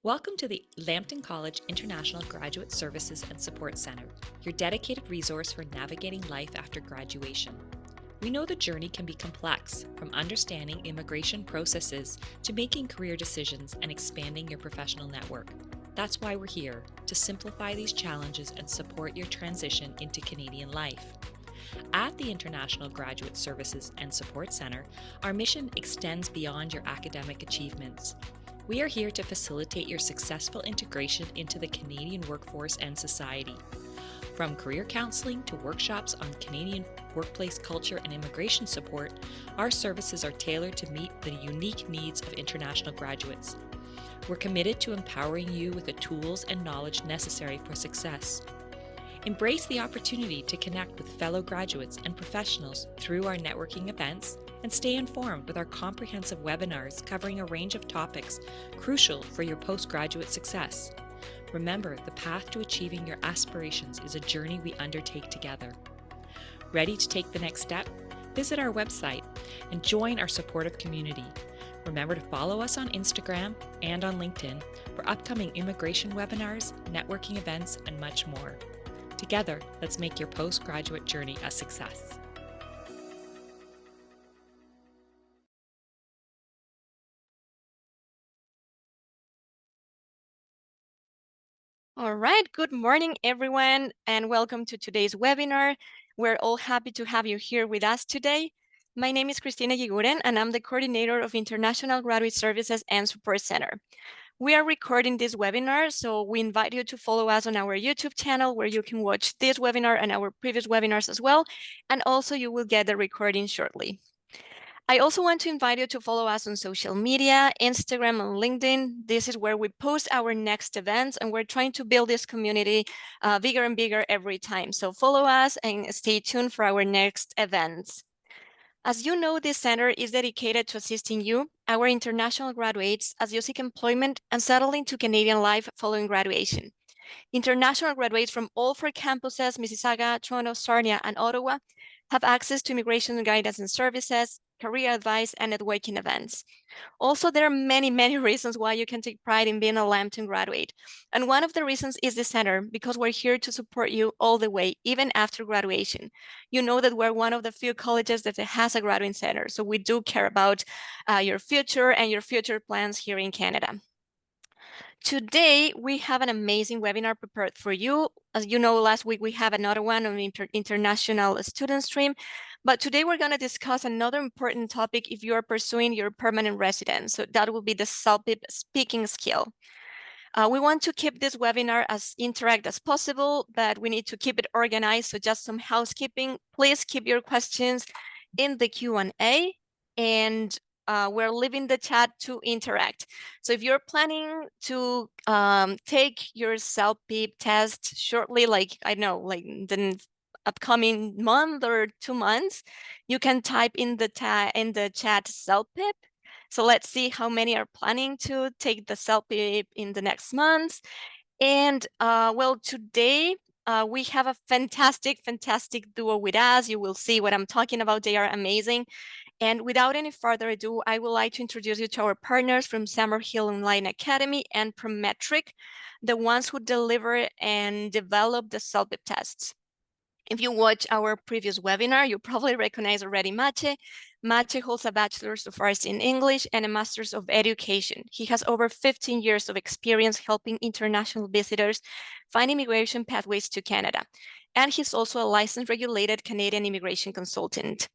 Welcome to the Lambton College International Graduate Services and Support Center, your dedicated resource for navigating life after graduation. We know the journey can be complex, from understanding immigration processes to making career decisions and expanding your professional network. That's why we're here, to simplify these challenges and support your transition into Canadian life. At the International Graduate Services and Support Center, our mission extends beyond your academic achievements. We are here to facilitate your successful integration into the Canadian workforce and society. From career counseling to workshops on Canadian workplace culture and immigration support, our services are tailored to meet the unique needs of international graduates. We're committed to empowering you with the tools and knowledge necessary for success. Embrace the opportunity to connect with fellow graduates and professionals through our networking events and stay informed with our comprehensive webinars covering a range of topics crucial for your postgraduate success. Remember, the path to achieving your aspirations is a journey we undertake together. Ready to take the next step? Visit our website and join our supportive community. Remember to follow us on Instagram and on LinkedIn for upcoming immigration webinars, networking events, and much more. Together, let's make your postgraduate journey a success. All right, good morning, everyone, and welcome to today's webinar. We're all happy to have you here with us today. My name is Cristina Yiguren, and I'm the coordinator of International Graduate Services and Support Center. We are recording this webinar, so we invite you to follow us on our YouTube channel where you can watch this webinar and our previous webinars as well, and also you will get the recording shortly. I also want to invite you to follow us on social media, Instagram and LinkedIn. This is where we post our next events, and we're trying to build this community bigger and bigger every time. So follow us and stay tuned for our next events. As you know, this center is dedicated to assisting you, our international graduates, as you seek employment and settle into Canadian life following graduation. International graduates from all four campuses, Mississauga, Toronto, Sarnia, and Ottawa, have access to immigration guidance and services, career advice, and networking events. Also, there are many, many reasons why you can take pride in being a Lambton graduate. And one of the reasons is the center, because we're here to support you all the way, even after graduation. You know that we're one of the few colleges that has a graduate center, so we do care about your future and your future plans here in Canada. Today, we have an amazing webinar prepared for you. As you know, last week we have another one on international student stream, but today we're going to discuss another important topic if you are pursuing your permanent residence. So that will be the CELPIP speaking skill. We want to keep this webinar as interactive as possible, but we need to keep it organized. So just some housekeeping. Please keep your questions in the Q&A, and we're leaving the chat to interact. So if you're planning to take your CELPIP test shortly, like I know, like the upcoming month or 2 months, you can type in the chat CELPIP. So let's see how many are planning to take the CELPIP in the next months. And well, today we have a fantastic duo with us. You will see what I'm talking about. They are amazing. And without any further ado, I would like to introduce you to our partners from Summerhill Online Academy and Prometric, the ones who deliver and develop the CELPIP tests. If you watch our previous webinar, you probably recognize already Mache. Mache holds a Bachelor's of Arts in English and a Master's of Education. He has over 15 years of experience helping international visitors find immigration pathways to Canada. And he's also a licensed regulated Canadian immigration consultant.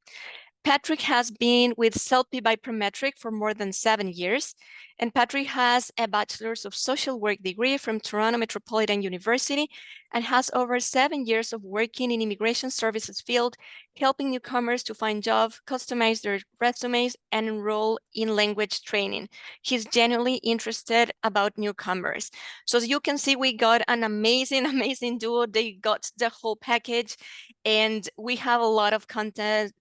Patrick has been with CELPIP by Prometric for more than 7 years, and Patrick has a Bachelor's of Social Work degree from Toronto Metropolitan University and has over 7 years of working in immigration services field, helping newcomers to find jobs, customize their resumes, and enroll in language training. He's genuinely interested about newcomers. So as you can see, we got an amazing duo. They got the whole package, and we have a lot of content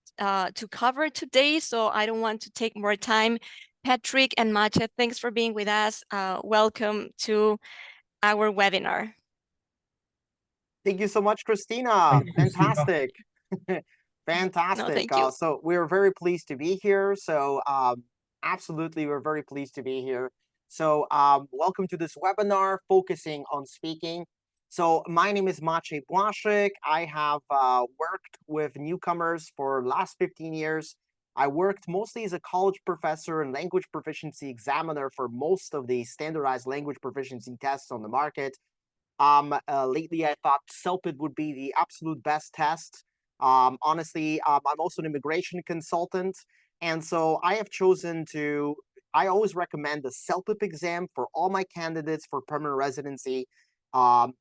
to cover today, so I don't want to take more time. Patrick and Macha, thanks for being with us. Welcome to our webinar. Thank you so much, Christina. Fantastic. Fantastic. No, thank you. So we're very pleased to be here. So absolutely, we're very pleased to be here. So welcome to this webinar focusing on speaking. So my name is Maciej Błaszczyk. I have worked with newcomers for the last 15 years. I worked mostly as a college professor and language proficiency examiner for most of the standardized language proficiency tests on the market. Lately, I thought CELPIP would be the absolute best test. Honestly, I'm also an immigration consultant. And so I have chosen to, I always recommend the CELPIP exam for all my candidates for permanent residency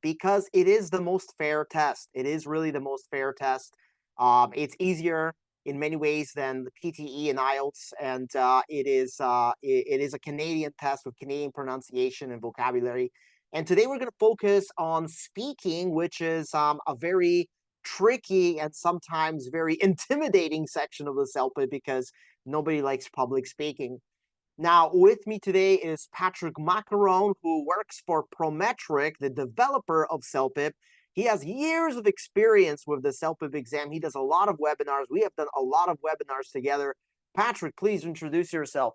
because it is the most fair test. It is really the most fair test. It's easier in many ways than the PTE and IELTS, and it is a Canadian test with Canadian pronunciation and vocabulary. And today we're going to focus on speaking, which is a very tricky and sometimes very intimidating section of the CELPIP because nobody likes public speaking. Now, with me today is Patrick Macaron, who works for Prometric, the developer of CELPIP. He has years of experience with the CELPIP exam. He does a lot of webinars. We have done a lot of webinars together. Patrick, please introduce yourself.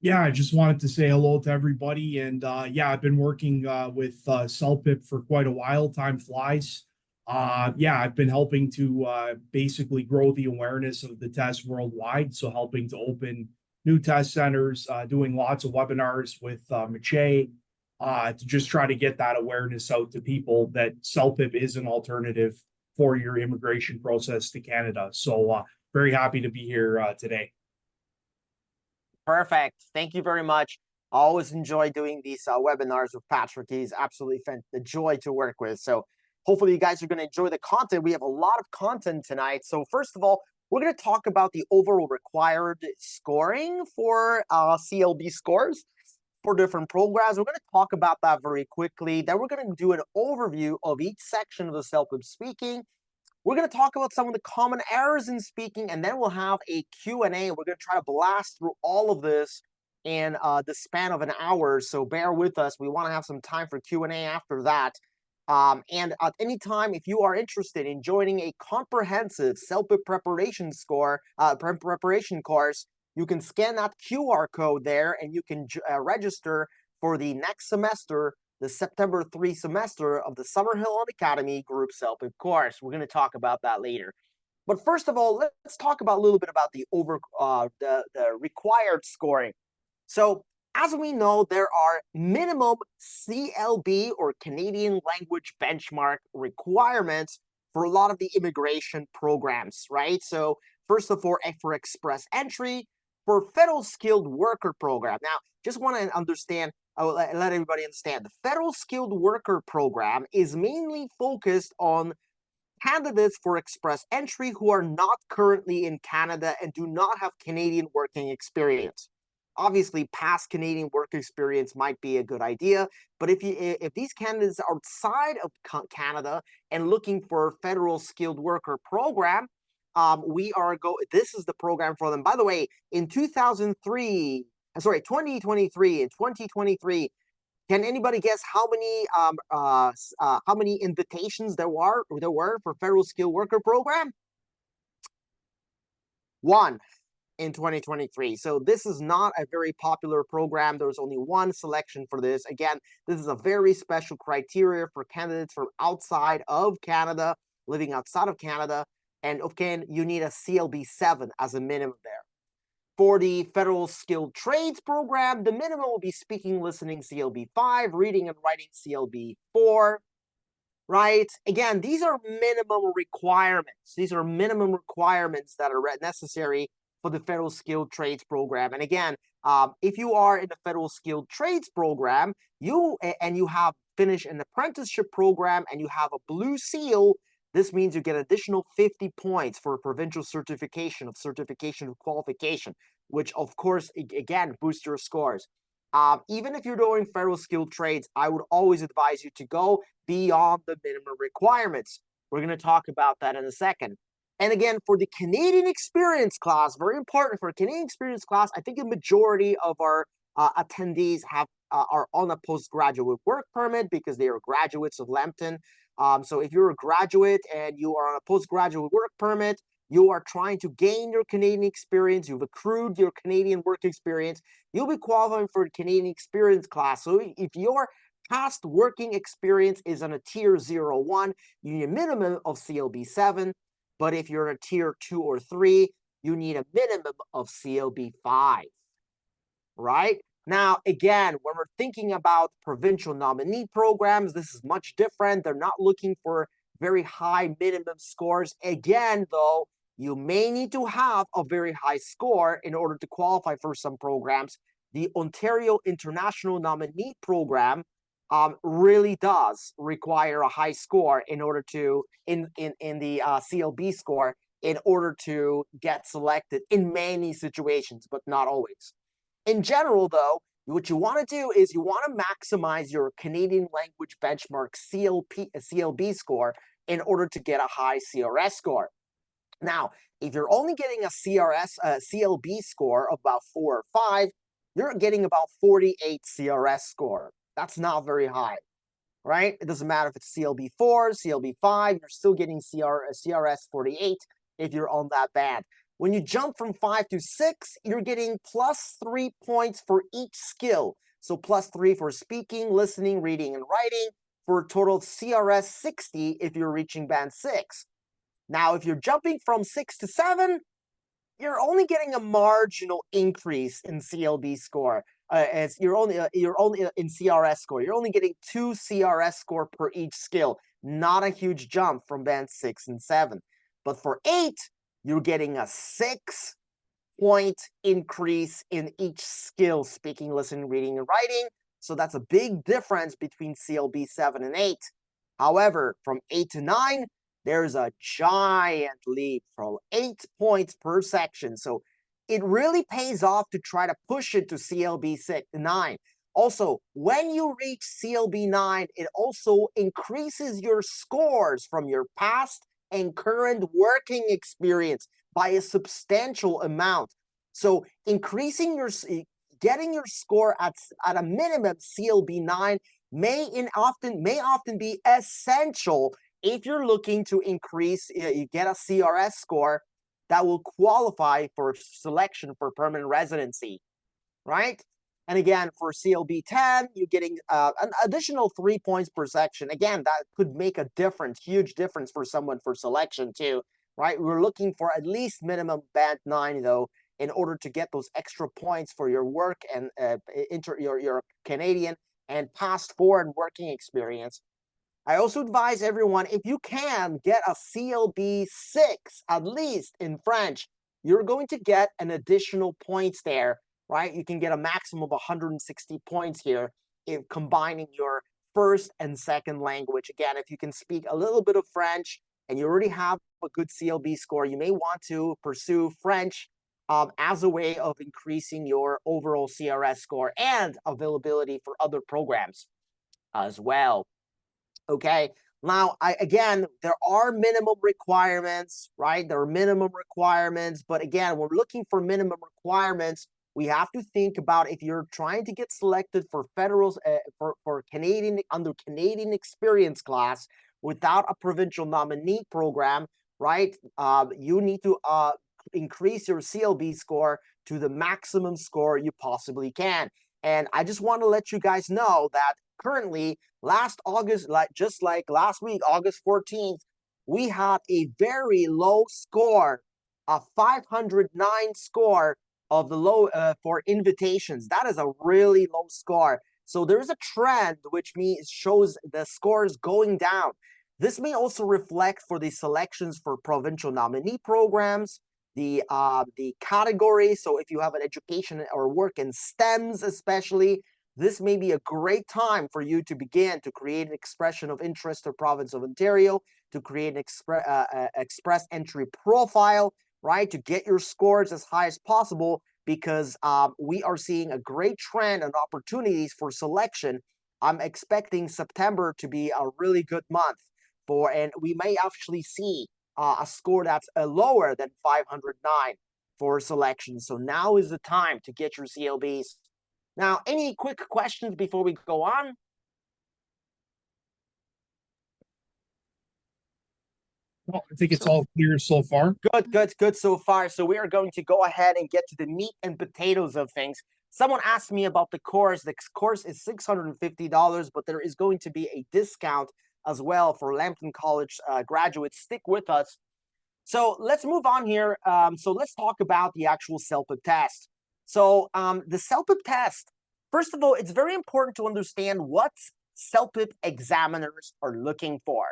Yeah, I just wanted to say hello to everybody. And yeah, I've been working with CELPIP for quite a while. Time flies. Yeah, I've been helping to basically grow the awareness of the test worldwide. So helping to open new test centers, doing lots of webinars with Maciej to just try to get that awareness out to people that CELPIP is an alternative for your immigration process to Canada. So very happy to be here today. Perfect. Thank you very much. I always enjoy doing these webinars with Patrick. He's absolutely a joy to work with. So hopefully you guys are going to enjoy the content. We have a lot of content tonight. So first of all, we're going to talk about the overall required scoring for CLB scores for different programs. We're going to talk about that very quickly. Then we're going to do an overview of each section of the CELPIP speaking. We're going to talk about some of the common errors in speaking, and then we'll have a Q&A. We're going to try to blast through all of this in the span of an hour, so bear with us. We want to have some time for Q&A after that. And at any time, if you are interested in joining a comprehensive CELPIP preparation preparation course, you can scan that QR code there, and you can register for the next semester, the September 3 semester of the Summerhill Academy Group CELPIP course. We're going to talk about that later. But first of all, let's talk about a little bit about the required scoring. So as we know, there are minimum CLB or Canadian Language Benchmark requirements for a lot of the immigration programs, right? So first of all, for express entry, for Federal Skilled Worker Program. Now, just want to understand, let everybody understand, the Federal Skilled Worker Program is mainly focused on candidates for express entry who are not currently in Canada and do not have Canadian working experience. Obviously, past Canadian work experience might be a good idea, but if these candidates are outside of Canada and looking for a Federal Skilled Worker Program, this is the program for them. By the way, in 2023, in 2023, can anybody guess how many invitations there were for Federal Skilled Worker Program? One in 2023. So this is not a very popular program. There's only one selection for this. Again, this is a very special criteria for candidates from outside of Canada, living outside of Canada. And again, you need a CLB 7 as a minimum there. For the Federal Skilled Trades Program, the minimum will be speaking, listening CLB 5, reading and writing CLB 4, right? Again, these are minimum requirements. These are minimum requirements that are necessary for the Federal Skilled Trades Program. And again, if you are in the Federal Skilled Trades Program, you have finished an apprenticeship program and you have a blue seal, this means you get additional 50 points for provincial certification of qualification, which of course, again, boosts your scores. Even if you're doing Federal Skilled Trades, I would always advise you to go beyond the minimum requirements. We're going to talk about that in a second. And again, for the Canadian Experience class, very important for Canadian Experience class, I think a majority of our attendees are on a postgraduate work permit because they are graduates of Lambton. So if you're a graduate and you are on a postgraduate work permit, you are trying to gain your Canadian experience, you've accrued your Canadian work experience, you'll be qualifying for a Canadian experience class. So if your past working experience is on a tier 0-1, you need a minimum of CLB 7. But if you're in a tier 2 or 3, you need a minimum of CLB 5, right? Now, again, when we're thinking about provincial nominee programs, this is much different. They're not looking for very high minimum scores. Again, though, you may need to have a very high score in order to qualify for some programs. The Ontario International Nominee Program really does require a high score in order to, in the CLB score, in order to get selected in many situations, but not always. In general, though, what you want to do is you want to maximize your Canadian language benchmark CLB score in order to get a high CRS score. Now, if you're only getting a CLB score of about 4 or 5, you're getting about 48 CRS score. That's not very high, right? It doesn't matter if it's CLB 4, CLB 5, you're still getting CRS 48 if you're on that band. When you jump from 5 to 6, you're getting +3 points for each skill. So +3 for speaking, listening, reading, and writing, for a total of CRS 60 if you're reaching band 6. Now, if you're jumping from 6 to 7, you're only getting a marginal increase in CLB score. As you're only in CRS score. You're only getting 2 CRS score per each skill. Not a huge jump from band 6 and 7. But for 8, you're getting a 6-point increase in each skill: speaking, listening, reading, and writing. So that's a big difference between CLB 7 and 8. However, from 8 to 9, there's a giant leap from 8 points per section. So it really pays off to try to push it to CLB 9. Also, when you reach CLB 9, it also increases your scores from your past and current working experience by a substantial amount. So increasing getting your score at a minimum CLB 9 may often be essential if you're looking to increase, you get a CRS score that will qualify for selection for permanent residency, right? And again, for CLB 10, you're getting an additional 3 points per section. Again, that could make a difference, huge difference for someone for selection too, right? We're looking for at least minimum band 9, though, in order to get those extra points for your work and your Canadian and past foreign working experience. I also advise everyone, if you can get a CLB 6, at least in French, you're going to get an additional points there, right? You can get a maximum of 160 points here if combining your first and second language. Again, if you can speak a little bit of French and you already have a good CLB score, you may want to pursue French as a way of increasing your overall CRS score and availability for other programs as well. Okay, now, again, there are minimum requirements, right? There are minimum requirements, but again, we're looking for minimum requirements. We have to think about, if you're trying to get selected for federal, for Canadian, under Canadian experience class without a provincial nominee program, right? You need to increase your CLB score to the maximum score you possibly can. And I just want to let you guys know that currently, last August, just like last week, August 14th, we had a very low score, a 509 score of the low for invitations. That is a really low score. So there's a trend which shows the scores going down. This may also reflect for the selections for provincial nominee programs, the category. So if you have an education or work in STEMs especially, this may be a great time for you to begin to create an expression of interest to province of Ontario, to create an express entry profile, right? To get your scores as high as possible, because we are seeing a great trend and opportunities for selection. I'm expecting September to be a really good month and we may actually see a score that's lower than 509 for selection. So now is the time to get your CLBs. Now, any quick questions before we go on? I think it's So all clear so far. Good so far. So we are going to go ahead and get to the meat and potatoes of things. Someone asked me about the course. The course is $650, but there is going to be a discount as well for Lambton College graduates. Stick with us. So let's move on here. So let's talk about the actual CELPIP test. So the CELPIP test, first of all, it's very important to understand what CELPIP examiners are looking for,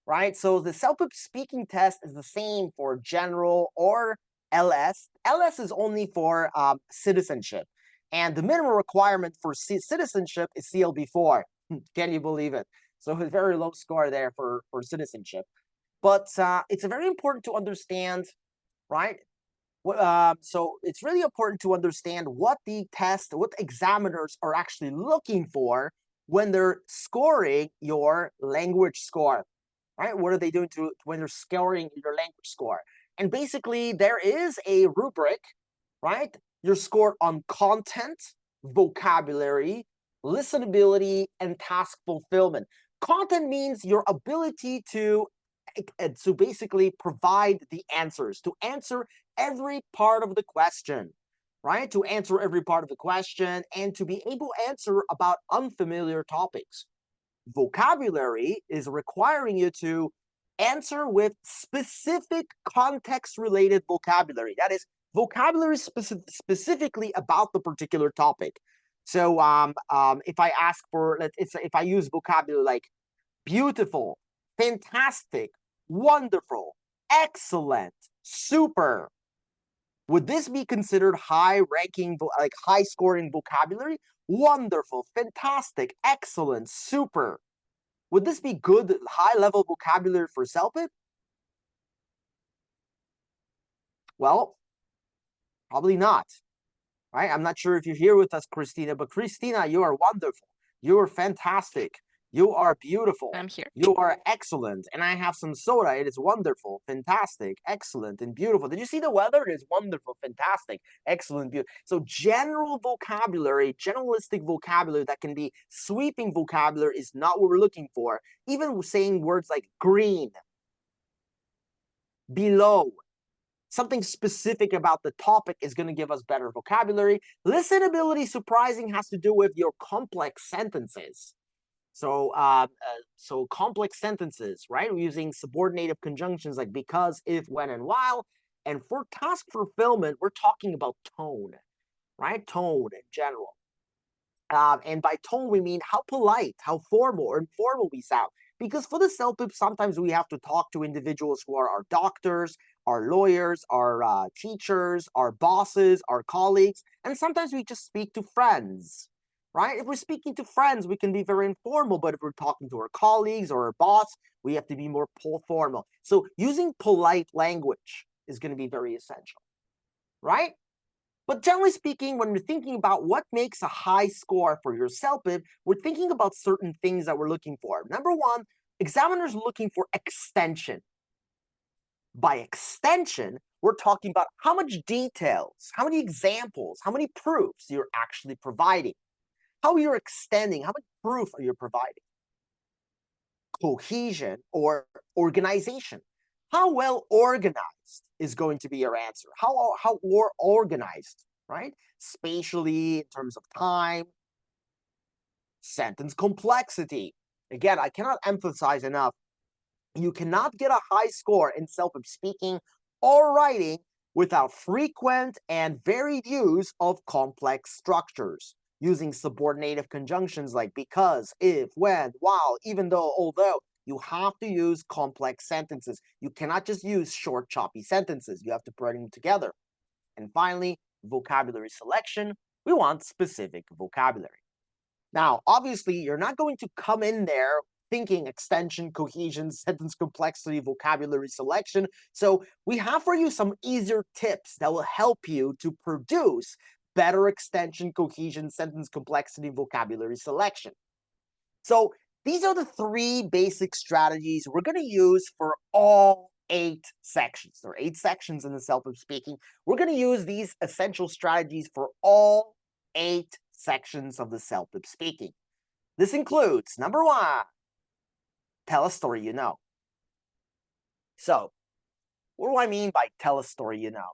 right? So the CELPIP speaking test is the same for general or LS. LS is only for citizenship. And the minimum requirement for citizenship is CLB4. Can you believe it? So a very low score there for citizenship. But it's very important to understand, right? So it's really important to understand what the test, what examiners are actually looking for when they're scoring your language score, right? What are they doing to when they're scoring your language score? And basically, there is a rubric, right? You're scored on content, vocabulary, listenability, and task fulfillment. Content means your ability to basically provide the answers, to answer every part of the question, right? To answer every part of the question and to be able to answer about unfamiliar topics. Vocabulary is requiring you to answer with specific context-related vocabulary. That is vocabulary specifically about the particular topic. So if I ask for, if I use vocabulary like beautiful, fantastic, wonderful, excellent, super, would this be considered high-ranking, like high-scoring vocabulary? Wonderful, fantastic, excellent, super. Would this be good, high-level vocabulary for CELPIP? Well, probably not, right? I'm not sure if you're here with us, Christina, but Christina, you are wonderful. You are fantastic. You are beautiful. I'm here. You are excellent. And I have some soda. It is wonderful, fantastic, excellent, and beautiful. Did you see the weather? It is wonderful, fantastic, excellent, beautiful. So general vocabulary, generalistic vocabulary that can be sweeping vocabulary is not what we're looking for. Even saying words like green, below, something specific about the topic is going to give us better vocabulary. Listenability, surprising, has to do with your complex sentences. So, so complex sentences, right? We're using subordinative conjunctions like because, if, when, and while. And for task fulfillment, we're talking about tone, right? Tone in general. And by tone, we mean how polite, how formal or informal we sound. Because for the CELPIP, sometimes we have to talk to individuals who are our doctors, our lawyers, our teachers, our bosses, our colleagues, and sometimes we just speak to friends, right? If we're speaking to friends, we can be very informal, but if we're talking to our colleagues or our boss, we have to be more formal. So using polite language is going to be very essential, right? But generally speaking, when we're thinking about what makes a high score for your CELPIP, we're thinking about certain things that we're looking for. Number one, examiners are looking for extension. By extension, we're talking about how much details, how many examples, how many proofs you're actually providing, how you're extending, how much proof are you providing. Cohesion or organization. How well organized is going to be your answer? How organized, right? Spatially, in terms of time, sentence complexity. Again, I cannot emphasize enough. You cannot get a high score in CELPIP speaking or writing without frequent and varied use of complex structures, using subordinative conjunctions like because, if, when, while, even though, although. You have to use complex sentences. You cannot just use short, choppy sentences. You have to put them together. And finally, vocabulary selection. We want specific vocabulary. Now, obviously, you're not going to come in there thinking extension, cohesion, sentence complexity, vocabulary selection. So we have for you some easier tips that will help you to produce better extension, cohesion, sentence complexity, vocabulary selection. So these are the three basic strategies we're going to use for all 8 sections. There are 8 sections in the CELPIP speaking. We're going to use these essential strategies for all 8 sections of the CELPIP speaking. This includes, number 1, tell a story you know. So what do I mean by tell a story you know?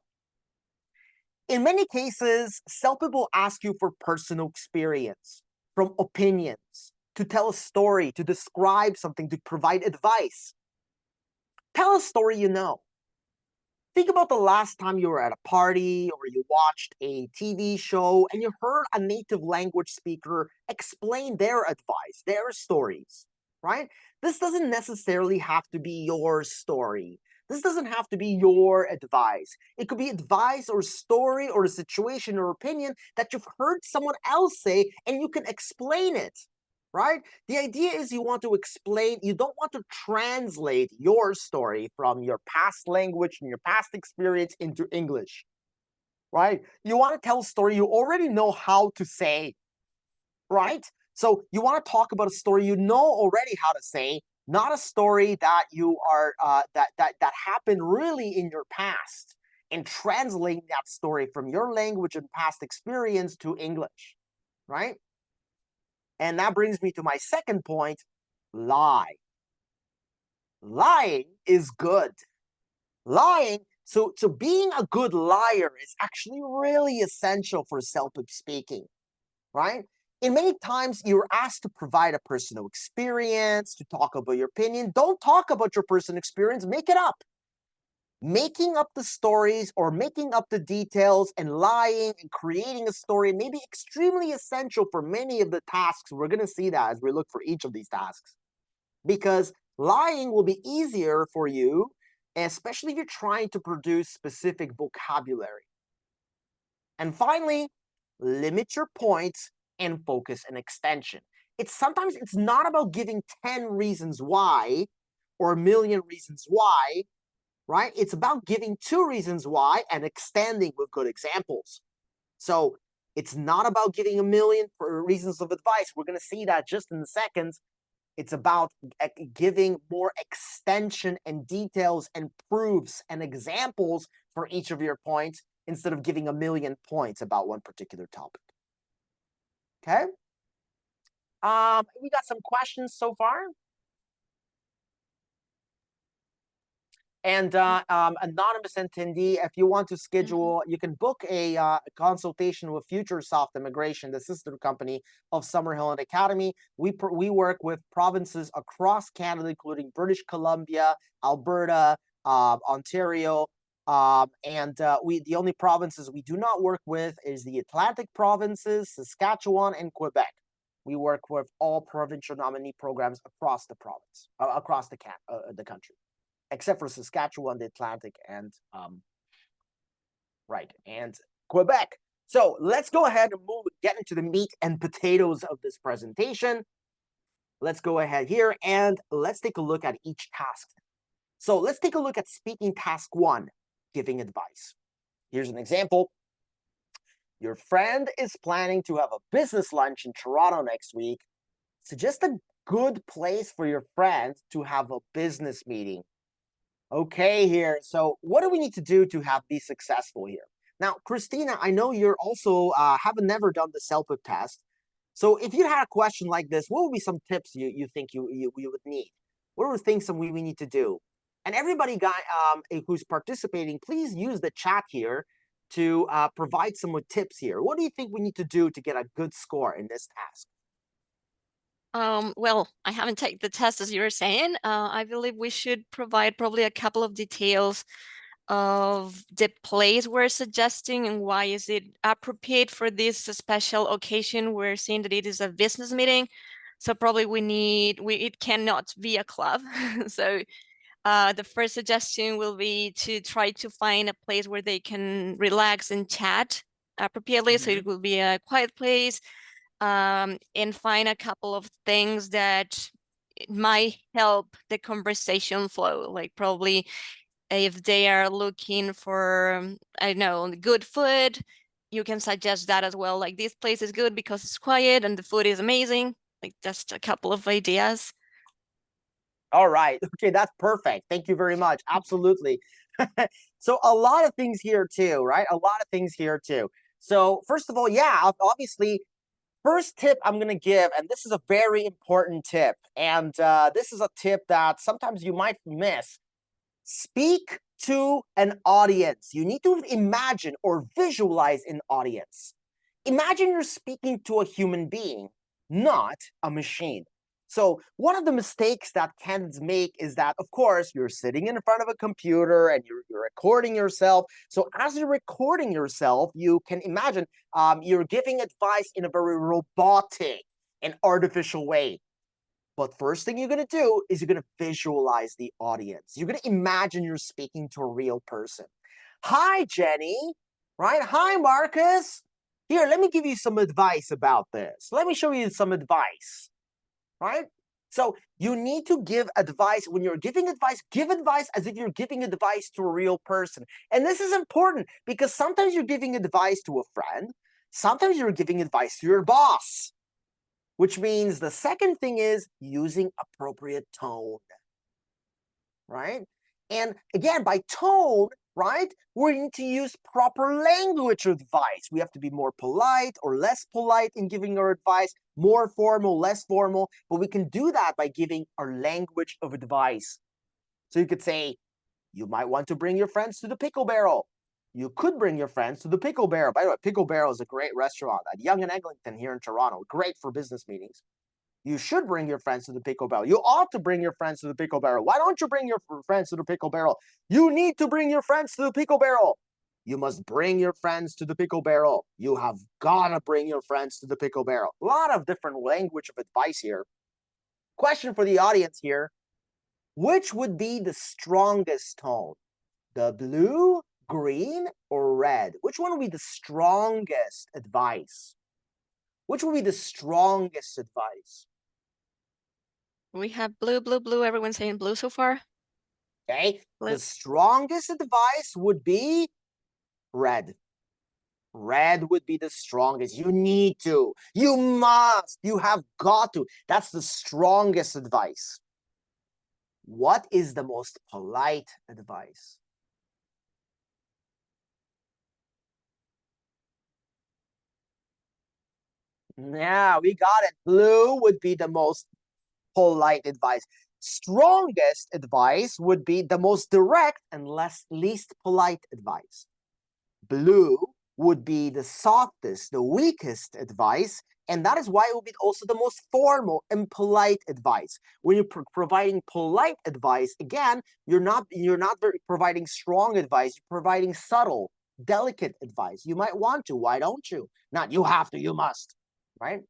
In many cases, CELPIP will ask you for personal experience, from opinions, to tell a story, to describe something, to provide advice. Tell a story you know. Think about the last time you were at a party or you watched a TV show and you heard a native language speaker explain their advice, their stories, right? This doesn't necessarily have to be your story. This doesn't have to be your advice. It could be advice or story or a situation or opinion that you've heard someone else say and you can explain it, right? The idea is you want to explain, you don't want to translate your story from your past language and your past experience into English, right? You want to tell a story you already know how to say, right? So you want to talk about a story you know already how to say, not a story that you are that happened really in your past, and translating that story from your language and past experience to English, right? And that brings me to my second point, lie. Lying is good. Lying, so being a good liar is actually really essential for CELPIP speaking, right? In many times, you're asked to provide a personal experience, to talk about your opinion. Don't talk about your personal experience, make it up. Making up the stories or making up the details and lying and creating a story may be extremely essential for many of the tasks. We're going to see that as we look for each of these tasks, because lying will be easier for you, especially if you're trying to produce specific vocabulary. And finally, limit your points and focus an extension. Sometimes it's not about giving 10 reasons why or a million reasons why, right? It's about giving 2 reasons why and extending with good examples. So it's not about giving a million reasons of advice. We're going to see that just in a second. It's about giving more extension and details and proofs and examples for each of your points instead of giving a million points about one particular topic. Okay? We got some questions so far. And anonymous attendee, if you want to schedule, you can book a consultation with Futuresoft Immigration, the sister company of Summerhill Academy. We work with provinces across Canada, including British Columbia, Alberta, Ontario, and the only provinces we do not work with is the Atlantic provinces, Saskatchewan, and Quebec. We work with all provincial nominee programs across the province, across the country, except for Saskatchewan, the Atlantic, and and Quebec. So let's go ahead and get into the meat and potatoes of this presentation. Let's go ahead here and let's take a look at each task. So let's take a look at speaking task 1, giving advice. Here's an example. Your friend is planning to have a business lunch in Toronto next week. Suggest a good place for your friend to have a business meeting. Okay, here. So what do we need to do to be successful here? Now, Christina, I know you're also haven't never done the CELPIP test. So if you had a question like this, what would be some tips you think you would need? What are things that we need to do? And everybody who's participating, please use the chat here to provide some tips here. What do you think we need to do to get a good score in this task? Well, I haven't taken the test as you were saying. I believe we should provide probably a couple of details of the place we're suggesting and why is it appropriate for this special occasion. We're saying that it is a business meeting, so probably it cannot be a club. So the first suggestion will be to try to find a place where they can relax and chat appropriately. So it will be a quiet place, and find a couple of things that might help the conversation flow. Like probably if they are looking for, I don't know, good food, you can suggest that as well. Like this place is good because it's quiet and the food is amazing. Like just a couple of ideas. All right. Okay, that's perfect. Thank you very much. Absolutely. So a lot of things here too, right? A lot of things here too. So first of all, yeah, obviously, first tip I'm going to give, and this is a very important tip, and this is a tip that sometimes you might miss. Speak to an audience. You need to imagine or visualize an audience. Imagine you're speaking to a human being, not a machine. So one of the mistakes that candidates make is that, of course, you're sitting in front of a computer and you're recording yourself. So as you're recording yourself, you can imagine you're giving advice in a very robotic and artificial way. But first thing you're going to do is you're going to visualize the audience. You're going to imagine you're speaking to a real person. Hi, Jenny, right? Hi, Marcus. Here, let me give you some advice about this. Let me show you some advice, right? So you need to give advice. When you're giving advice, give advice as if you're giving advice to a real person. And this is important because sometimes you're giving advice to a friend. Sometimes you're giving advice to your boss, which means the second thing is using appropriate tone, right? And again, by tone, right, we need to use proper language advice. We have to be more polite or less polite in giving our advice, more formal, less formal, but we can do that by giving our language of advice. So you could say, you might want to bring your friends to the Pickle Barrel. You could bring your friends to the Pickle Barrel. By the way, Pickle Barrel is a great restaurant at Yonge and Eglinton here in Toronto. Great for business meetings. You should bring your friends to the Pickle Barrel. You ought to bring your friends to the Pickle Barrel. Why don't you bring your friends to the Pickle Barrel? You need to bring your friends to the Pickle Barrel. You must bring your friends to the Pickle Barrel. You have gotta bring your friends to the Pickle Barrel. A lot of different language of advice here. Question for the audience here. Which would be the strongest tone? The blue, green, or red? Which one would be the strongest advice? Which would be the strongest advice? We have blue, blue, blue. Everyone's saying blue so far. Okay, Blue. the strongest advice would be red. Red would be the strongest. You need to. You must. You have got to. That's the strongest advice. What is the most polite advice? Yeah, we got it. Blue would be the most polite advice. Strongest advice would be the most direct and least polite advice. Blue would be the softest, the weakest advice, and that is why it would be also the most formal and polite advice. When you're providing polite advice, again, you're not providing strong advice, you're providing subtle, delicate advice. You might want to, why don't you? Not you have to, you must, right?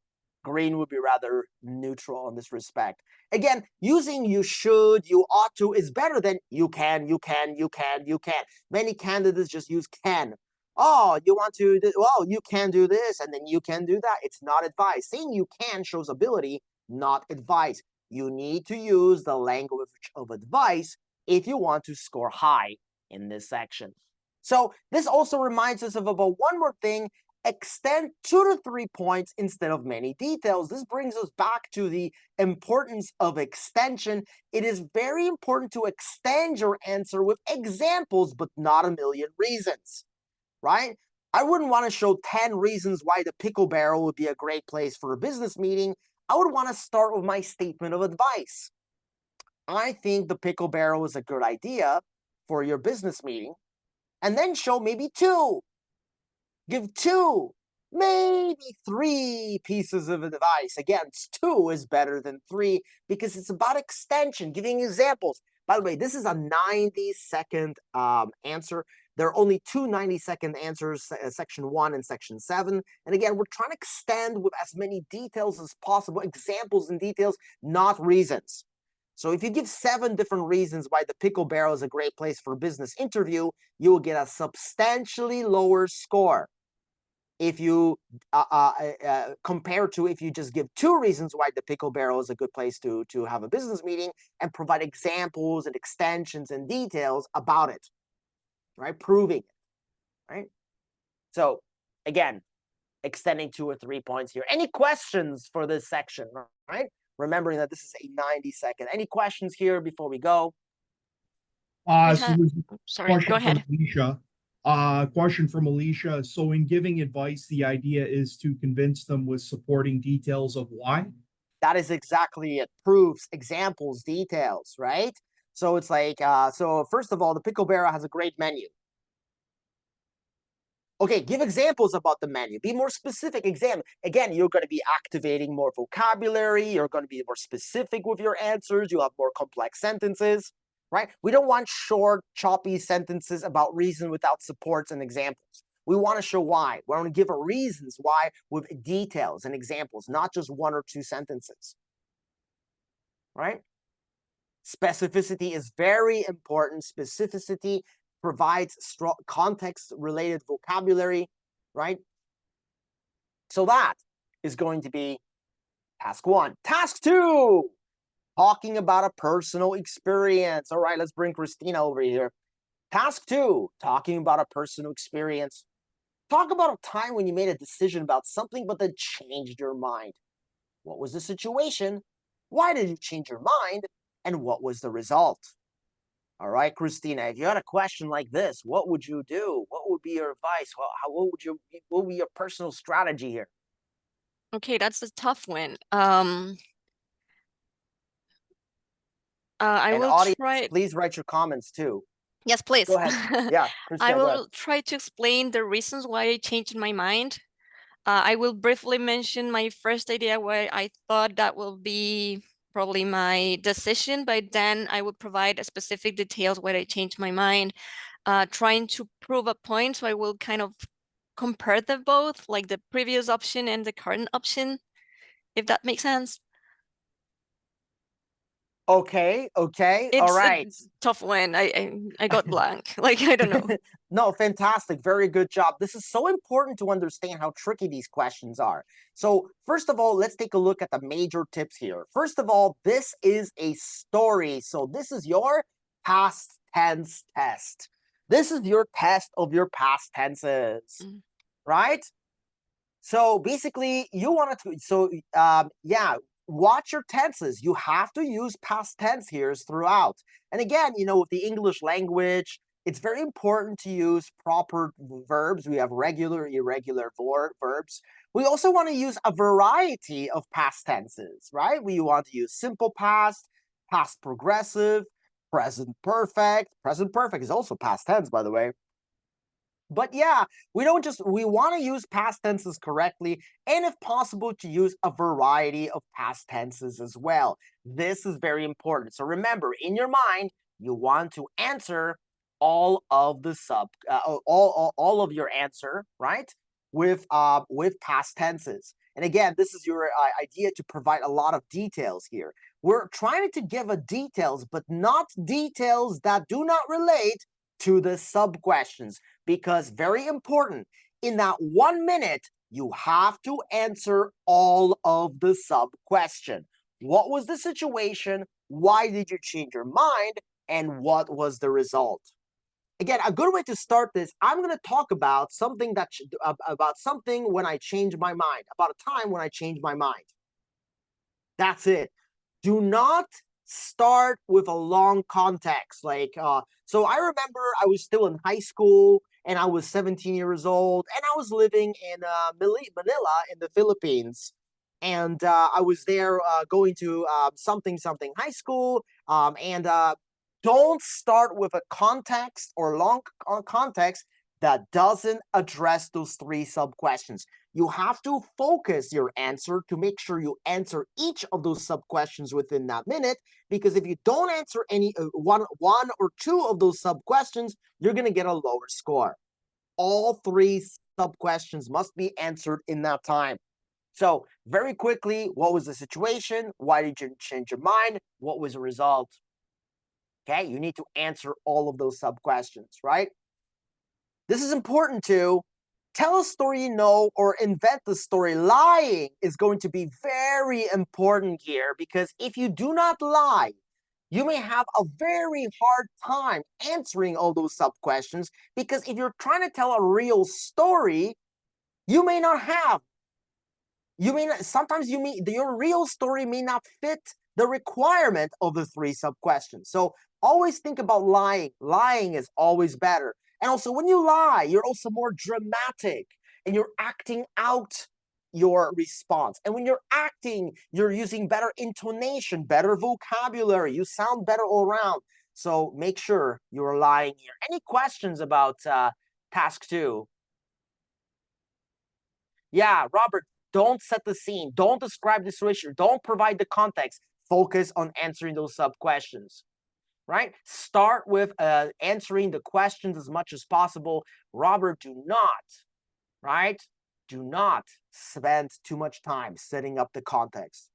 Green would be rather neutral in this respect. Again, using you should, you ought to is better than you can, you can, you can, you can. Many candidates just use can. Oh, you want to, well, you can do this and then you can do that. It's not advice. Saying you can shows ability, not advice. You need to use the language of advice if you want to score high in this section. So this also reminds us of about one more thing. Extend 2 to 3 points instead of many details. This brings us back to the importance of extension. It is very important to extend your answer with examples, but not a million reasons. Right? I wouldn't want to show 10 reasons why the Pickle Barrel would be a great place for a business meeting. I would want to start with my statement of advice. I think the Pickle Barrel is a good idea for your business meeting. And then show maybe 2. Give 2, maybe 3 pieces of advice. Again, 2 is better than 3 because it's about extension, giving examples. By the way, this is a 90-second answer. There are only 2 90-second answers, section 1 and section 7. And again, we're trying to extend with as many details as possible, examples and details, not reasons. So if you give 7 different reasons why the Pickle Barrel is a great place for a business interview, you will get a substantially lower score. If you compare to if you just give 2 reasons why the Pickle Barrel is a good place to have a business meeting and provide examples and extensions and details about it, right? Proving it, right? So again, extending 2 or 3 points here. Any questions for this section, right? Remembering that this is a 90-second. Any questions here before we go? Sorry, go ahead. Question from Alicia. So in giving advice, the idea is to convince them with supporting details of why? That is exactly it. Proofs, examples, details, right? So it's like, so first of all, the Pickle Barra has a great menu. Okay, give examples about the menu. Be more specific. Again, you're going to be activating more vocabulary. You're going to be more specific with your answers. You have more complex sentences, right? We don't want short, choppy sentences about reason without supports and examples. We want to show why. We want to give reasons why with details and examples, not just one or two sentences, right? Specificity is very important. Specificity provides strong context-related vocabulary, right? So that is going to be task 1. Task 2, talking about a personal experience. All right, let's bring Christina over here. Task 2, talking about a personal experience. Talk about a time when you made a decision about something but then changed your mind. What was the situation? Why did you change your mind? And what was the result? All right, Christina, if you had a question like this, what would you do? What would be your advice? What would be your personal strategy here? Okay, that's a tough one. I And will audience, try. please write your comments too. Yes, please. Go ahead. Yeah, I Christina, go ahead. will try to explain the reasons why I changed my mind. I will briefly mention my first idea where I thought that will be probably my decision, but then I would provide a specific details where I changed my mind, trying to prove a point. So I will kind of compare them both, like the previous option and the current option, if that makes sense. Okay, all It's a right. tough one. I got blank. Like, I don't know. No, fantastic. Very good job. This is so important to understand how tricky these questions are. So first of all, let's take a look at the major tips here. First of all, this is a story. So this is your past tense test. This is your test of your past tenses, Mm. right? So basically, you want to, so yeah, watch your tenses. You have to use past tense here throughout. And again, with the English language, it's very important to use proper verbs. We have regular, irregular verbs. We also want to use a variety of past tenses, right? We want to use simple past, past progressive, present perfect. Present perfect is also past tense, by the way. But yeah, we want to use past tenses correctly, and if possible, to use a variety of past tenses as well. This is very important. So remember, in your mind, you want to answer all of the all of your answer, right? With past tenses. And again, this is your idea to provide a lot of details here. We're trying to give a details, but not details that do not relate to the sub questions, because very important, in that 1 minute, you have to answer all of the sub question. What was the situation? Why did you change your mind? And what was the result? Again, a good way to start this, I'm going to talk about something about something when I change my mind, about a time when I changed my mind. That's it. Do not start with a long context. So I remember I was still in high school and I was 17 years old and I was living in Manila in the Philippines. And I was there going to something high school. And don't start with a context or long context that doesn't address those 3 sub questions. You have to focus your answer to make sure you answer each of those sub questions within that minute, because if you don't answer any one or 2 of those sub questions, you're going to get a lower score. All 3 sub questions must be answered in that time. So very quickly, what was the situation? Why did you change your mind? What was the result? Okay, you need to answer all of those sub questions, right? This is important too. Tell a story you know or invent the story. Lying is going to be very important here, because if you do not lie, you may have a very hard time answering all those sub questions, because if you're trying to tell a real story, you may not have. Sometimes your real story may not fit the requirement of the 3 sub questions. So always think about lying. Lying is always better. And also, when you lie, you're also more dramatic and you're acting out your response. And when you're acting, you're using better intonation, better vocabulary. You sound better all around. So make sure you're relying here. Any questions about task 2? Yeah, Robert, don't set the scene. Don't describe the situation. Don't provide the context. Focus on answering those sub questions, right? Start with answering the questions as much as possible. Robert, do not, right? Do not spend too much time setting up the context.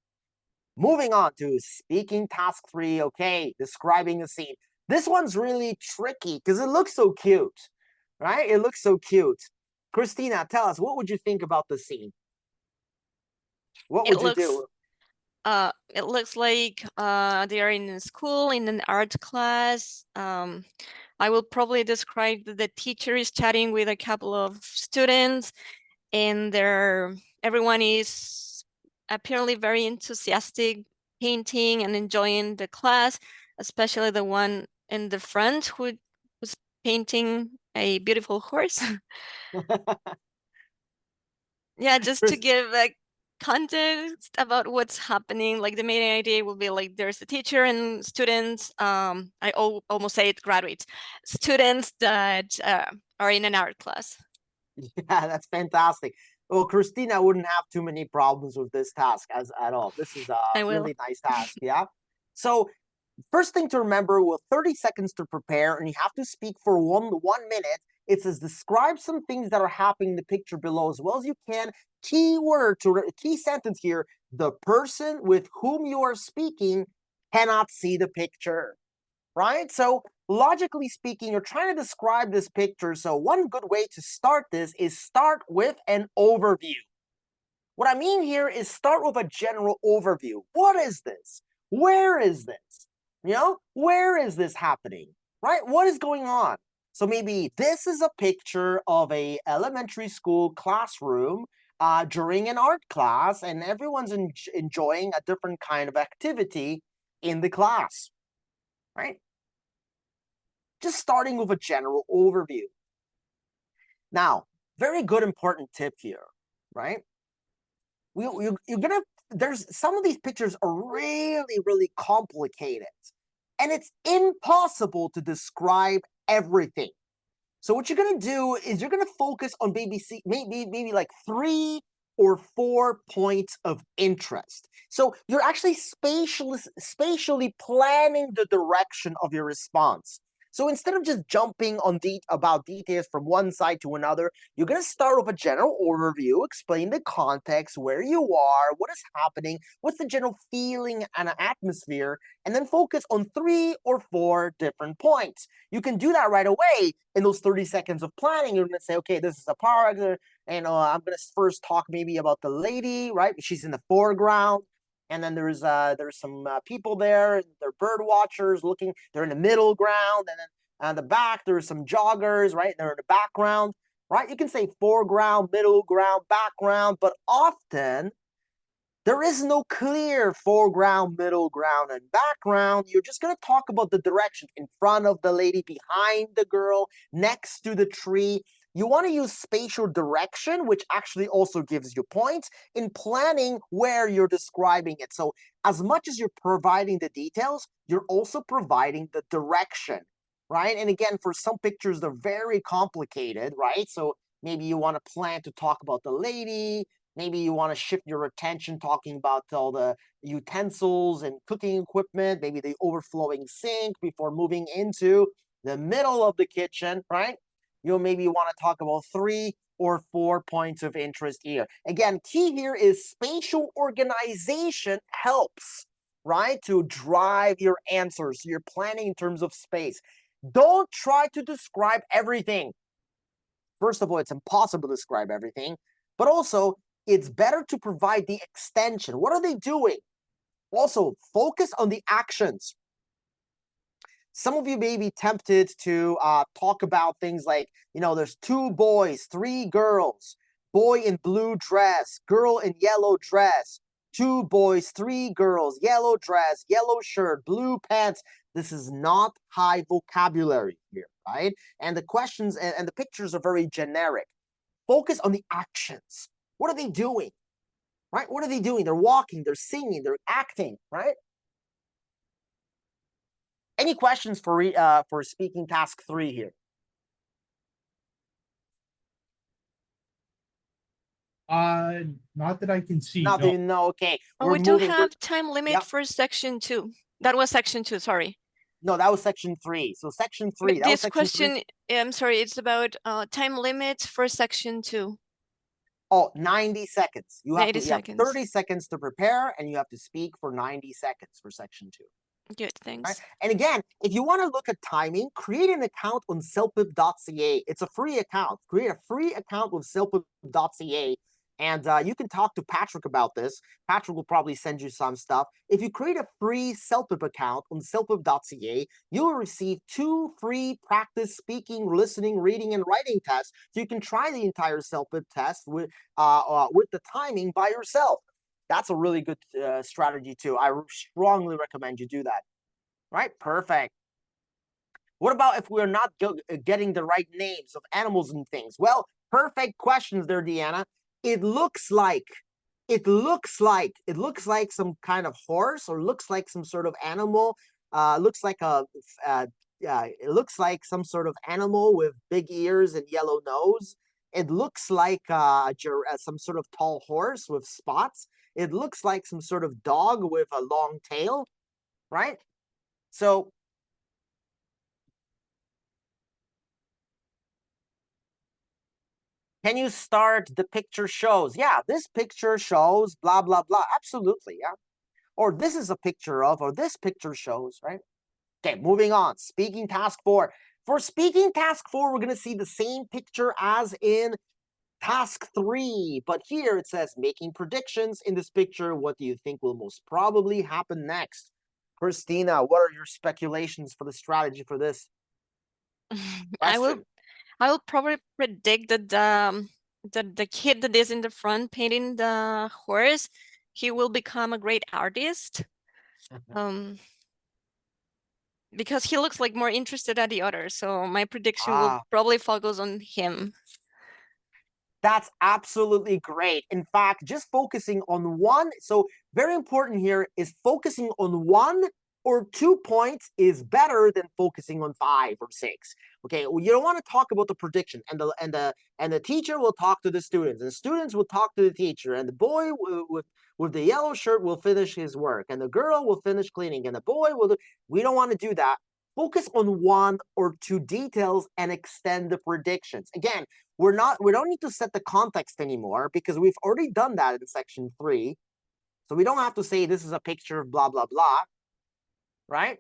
Moving on to speaking task 3. Okay, describing a scene. This one's really tricky because it looks so cute, right? It looks so cute. Christina, tell us, what would you think about the scene? What would you do? It looks like they are in a school in an art class. I will probably describe the teacher is chatting with a couple of students, and everyone is apparently very enthusiastic, painting and enjoying the class, especially the one in the front who was painting a beautiful horse. Yeah, just to Chris, give a context about what's happening. Like the main idea will be like there's a teacher and students. I almost say it graduates, students that are in an art class. yeah, that's fantastic. Well, Christina wouldn't have too many problems with this task at all. This is a I will. really nice task, yeah? So first thing to remember, with 30 seconds to prepare, and you have to speak for 1 minute, it says describe some things that are happening in the picture below as well as you can. Key sentence here, the person with whom you are speaking cannot see the picture, right? So logically speaking, you're trying to describe this picture. So one good way to start this is start with an overview. What I mean here is start with a general overview. What is this? Where is this? Where is this happening? Right? What is going on? So maybe this is a picture of a elementary school classroom during an art class, and everyone's enjoying a different kind of activity in the class, right? Just starting with a general overview. Now, very good important tip here, right? You're gonna there's some of these pictures are really complicated, and it's impossible to describe everything. So what you're gonna do is you're gonna focus on maybe like 3 or 4 points of interest. So you're actually spatially planning the direction of your response. So instead of just jumping on about details from one side to another, you're going to start with a general overview, explain the context, where you are, what is happening, what's the general feeling and atmosphere, and then focus on 3 or 4 different points. You can do that right away in those 30 seconds of planning. You're going to say, okay, this is a park, and I'm going to first talk maybe about the lady, right? She's in the foreground. And then there's some people there. They're bird watchers looking. They're in the middle ground, and then on the back there's some joggers, right? They're in the background, right? You can say foreground, middle ground, background, but often there is no clear foreground, middle ground, and background. You're just going to talk about the direction in front of the lady, behind the girl, next to the tree. You want to use spatial direction, which actually also gives you points in planning where you're describing it. So as much as you're providing the details, you're also providing the direction, right? And again, for some pictures, they're very complicated, right? So maybe you want to plan to talk about the lady. Maybe you want to shift your attention talking about all the utensils and cooking equipment, maybe the overflowing sink before moving into the middle of the kitchen, right? You'll maybe want to talk about 3 or 4 points of interest here. Again, key here is spatial organization helps, right, to drive your answers. So you're planning in terms of space. Don't try to describe everything. First of all, it's impossible to describe everything, but also it's better to provide the extension. What are they doing? Also, focus on the actions. Some of you may be tempted to talk about things like, there's 2 boys, 3 girls, boy in blue dress, girl in yellow dress, 2 boys, 3 girls, yellow dress, yellow shirt, blue pants. This is not high vocabulary here, right? And the questions and the pictures are very generic. Focus on the actions. What are they doing? Right? What are they doing? They're walking, they're singing, they're acting, right? Any questions for speaking task 3 here? Not that I can see. Not No. that you know. Okay, Oh, we're we do moving. have time limit Yep. for section 2. That was section 2, sorry. No, that was section 3. So section 3. That was This section 3. question, I'm sorry, it's about time limit for section 2. Oh, 90 seconds. You have 90 to you have seconds. 30 seconds to prepare, and you have to speak for 90 seconds for section 2. Good, thanks. Right? And again, if you want to look at timing, create an account on CELPIP.ca. It's a free account. Create a free account with CELPIP.ca, and you can talk to Patrick about this. Patrick will probably send you some stuff. If you create a free CELPIP account on CELPIP.ca, you will receive 2 free practice speaking, listening, reading, and writing tests. So you can try the entire CELPIP test with the timing by yourself. That's a really good strategy too. I strongly recommend you do that. Right? Perfect. What about if we're not getting the right names of animals and things? Well, perfect questions there, Deanna. It looks like some kind of horse, or looks like some sort of animal. Looks like it looks like some sort of animal with big ears and yellow nose. It looks like some sort of tall horse with spots. It looks like some sort of dog with a long tail, right? So can you start the picture shows? Yeah, this picture shows blah, blah, blah. Absolutely, yeah. Or this is a picture of, or this picture shows, right? Okay, moving on. Speaking task 4. For speaking task 4, we're going to see the same picture as in task 3. But here it says making predictions. In this picture, what do you think will most probably happen next? Christina, what are your speculations for the strategy for this question? I will probably predict that the kid that is in the front painting the horse, he will become a great artist. Because he looks like more interested at the other. So my prediction will probably focus on him. That's absolutely great. In fact, just focusing on one. So very important here is focusing on 1 or 2 points is better than focusing on 5 or 6. Okay, well, you don't want to talk about the prediction, and the teacher will talk to the students, and the students will talk to the teacher, and the boy with the yellow shirt will finish his work, and the girl will finish cleaning, and the boy will. We don't want to do that. Focus on 1 or 2 details and extend the predictions. Again, we don't need to set the context anymore, because we've already done that in section 3. So we don't have to say this is a picture of blah, blah, blah, right?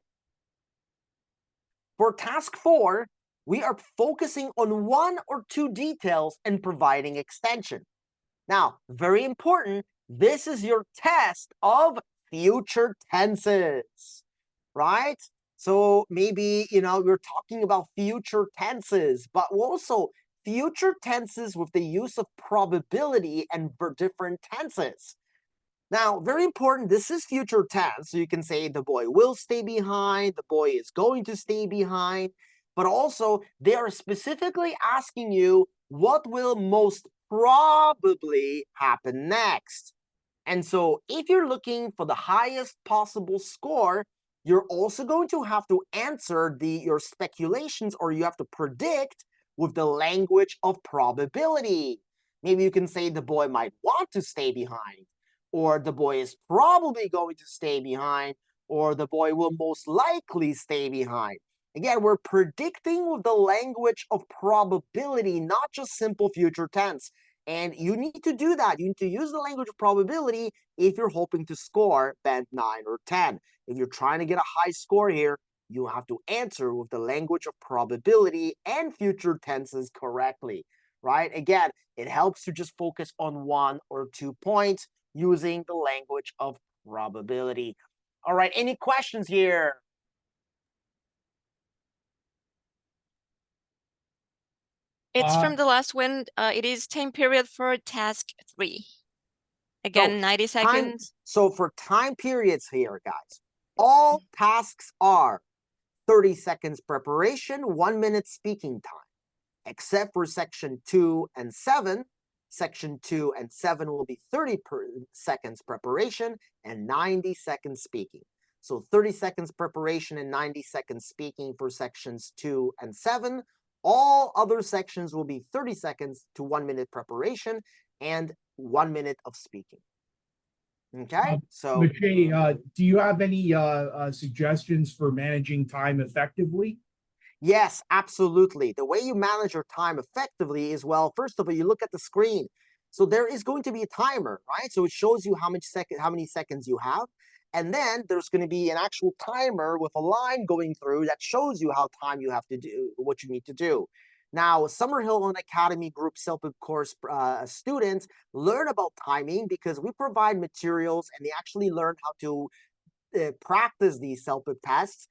For task 4, we are focusing on 1 or 2 details and providing extension. Now, very important, this is your test of future tenses, right? So maybe, we're talking about future tenses, but also future tenses with the use of probability and for different tenses. Now, very important, this is future tense. So you can say the boy will stay behind, the boy is going to stay behind, but also they are specifically asking you what will most probably happen next. And so if you're looking for the highest possible score, you're also going to have to answer your speculations, or you have to predict with the language of probability. Maybe you can say the boy might want to stay behind, or the boy is probably going to stay behind, or the boy will most likely stay behind. Again, we're predicting with the language of probability, not just simple future tense. And you need to do that. You need to use the language of probability if you're hoping to score band 9 or 10. If you're trying to get a high score here, you have to answer with the language of probability and future tenses correctly, right? Again, it helps to just focus on 1 or 2 points using the language of probability. All right, any questions here? It's from the last one. It is time period for task 3. Again, 90 seconds. So for time periods here, guys, all tasks are 30 seconds preparation, 1 minute speaking time, except for section 2 and 7. Section 2 and 7 will be 30 seconds preparation and 90 seconds speaking. So 30 seconds preparation and 90 seconds speaking for sections 2 and 7. All other sections will be 30 seconds to 1 minute preparation and 1 minute of speaking. Okay, so Mache, do you have any suggestions for managing time effectively? yes, absolutely. The way you manage your time effectively is, well, first of all, you look at the screen. So there is going to be a timer, right? So it shows you how many seconds you have. And then there's going to be an actual timer with a line going through that shows you how time you have to do, what you need to do. Now, Summerhill and Academy Group CELPIP course students learn about timing because we provide materials and they actually learn how to practice these CELPIP tests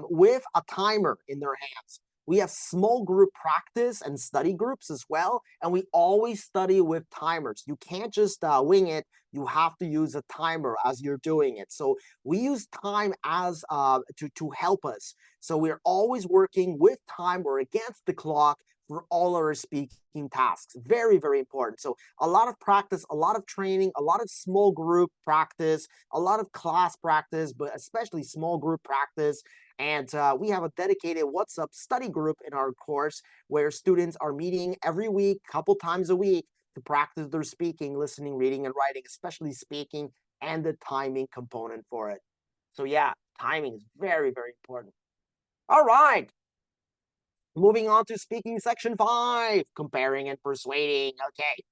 with a timer in their hands. We have small group practice and study groups as well, and we always study with timers. You can't just wing it. You have to use a timer as you're doing it. So we use time as to help us. So we're always working with time or against the clock for all our speaking tasks. Very, very important. So a lot of practice, a lot of training, a lot of small group practice, a lot of class practice, but especially small group practice. And we have a dedicated WhatsApp study group in our course where students are meeting every week, couple times a week, to practice their speaking, listening, reading, and writing, especially speaking, and the timing component for it. So yeah, timing is very, very important. All right. Moving on to speaking section 5, comparing and persuading. Okay.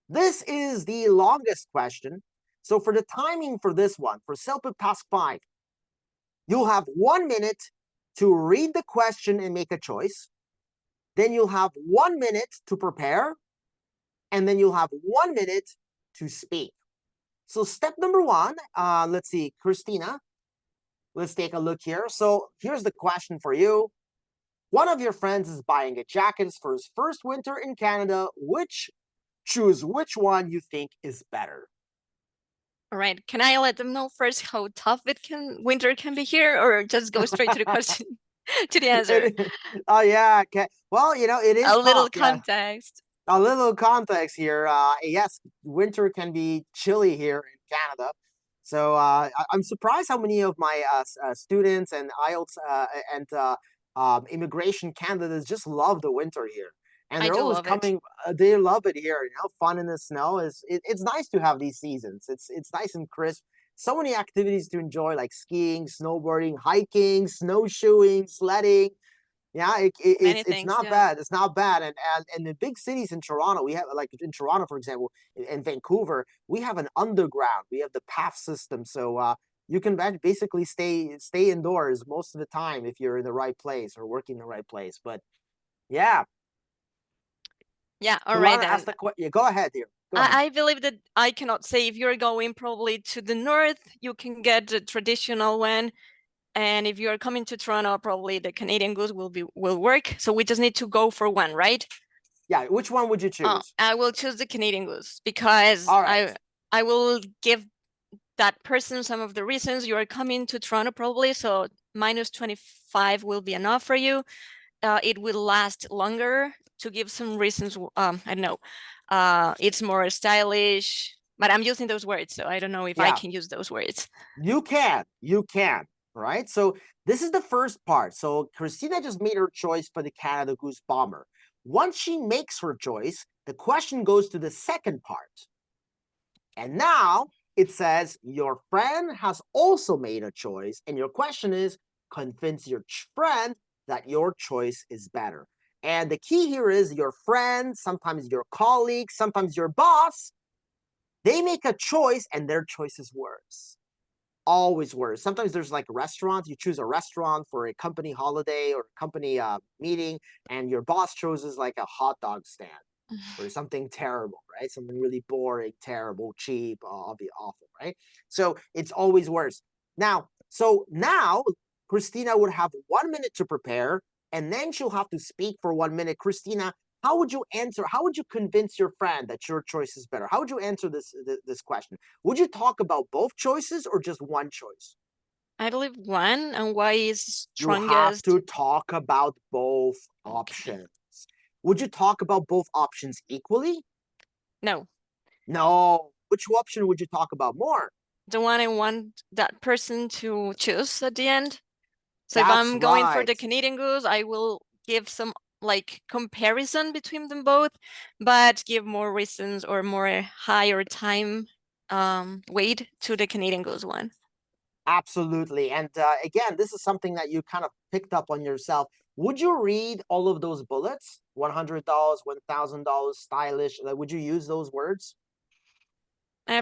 This is the longest question. So for the timing for this one, for CELPIP Task 5, you'll have 1 minute to read the question and make a choice. Then you'll have 1 minute to prepare. And then you'll have 1 minute to speak. So step number 1, let's see, Christina, let's take a look here. So here's the question for you. One of your friends is buying a jacket for his first winter in Canada. Choose which one you think is better. All right. Can I let them know first how tough winter can be here, or just go straight to the question, to the answer? Oh yeah. Okay. Well, it is A little tough. Yeah. context. A little context here. Yes, winter can be chilly here in Canada. So I'm surprised how many of my students and IELTS and immigration candidates just love the winter here. And I they're do always love it. coming. They love it here. Fun in the snow it's nice to have these seasons. It's nice and crisp. So many activities to enjoy, like skiing, snowboarding, hiking, snowshoeing, sledding. Yeah, Many it's things, not yeah. bad. It's not bad. And the big cities in Toronto, we have, like in Toronto, for example, in Vancouver, we have an underground. We have the path system. So you can basically stay indoors most of the time if you're in the right place or working in the right place. But yeah. Yeah, all So you right want to then. ask the question? Yeah, go ahead here. Go ahead. I believe that I cannot say if you're going probably to the north, you can get the traditional one. And if you're coming to Toronto, probably the Canadian Goose will work. So we just need to go for one, right? Yeah, which one would you choose? I will choose the Canadian Goose because All right. I will give that person some of the reasons you are coming to Toronto probably. So minus 25 will be enough for you. It will last longer. To give some reasons, I don't know. It's more stylish, but I'm using those words, so I don't know if I can use those words. You can, right? So this is the first part. So Christina just made her choice for the Canada Goose Bomber. Once she makes her choice, the question goes to the second part. And now it says your friend has also made a choice, and your question is convince your friend that your choice is better. And the key here is your friend, sometimes your colleague, sometimes your boss, they make a choice and their choice is worse. Always worse. Sometimes there's like restaurants. You choose a restaurant for a company holiday or company meeting, and your boss chooses like a hot dog stand or something terrible, right? Something really boring, terrible, cheap, awful, right? So it's always worse. Now, Christina would have 1 minute to prepare, and then she'll have to speak for 1 minute. Christina, how would you answer? How would you convince your friend that your choice is better? How would you answer this question? Would you talk about both choices or just one choice? I believe one, and why is You have strongest. to talk about both options. Would you talk about both options equally? No. No. Which option would you talk about more? the one I want that person to choose at the end. So if That's I'm going for right. the Canadian Goose, I will give some like comparison between them both, but give more reasons or more higher time weight to the Canadian Goose one. Absolutely. And again, this is something that you kind of picked up on yourself. Would you read all of those bullets? $100, $1,000, stylish. Would you use those words?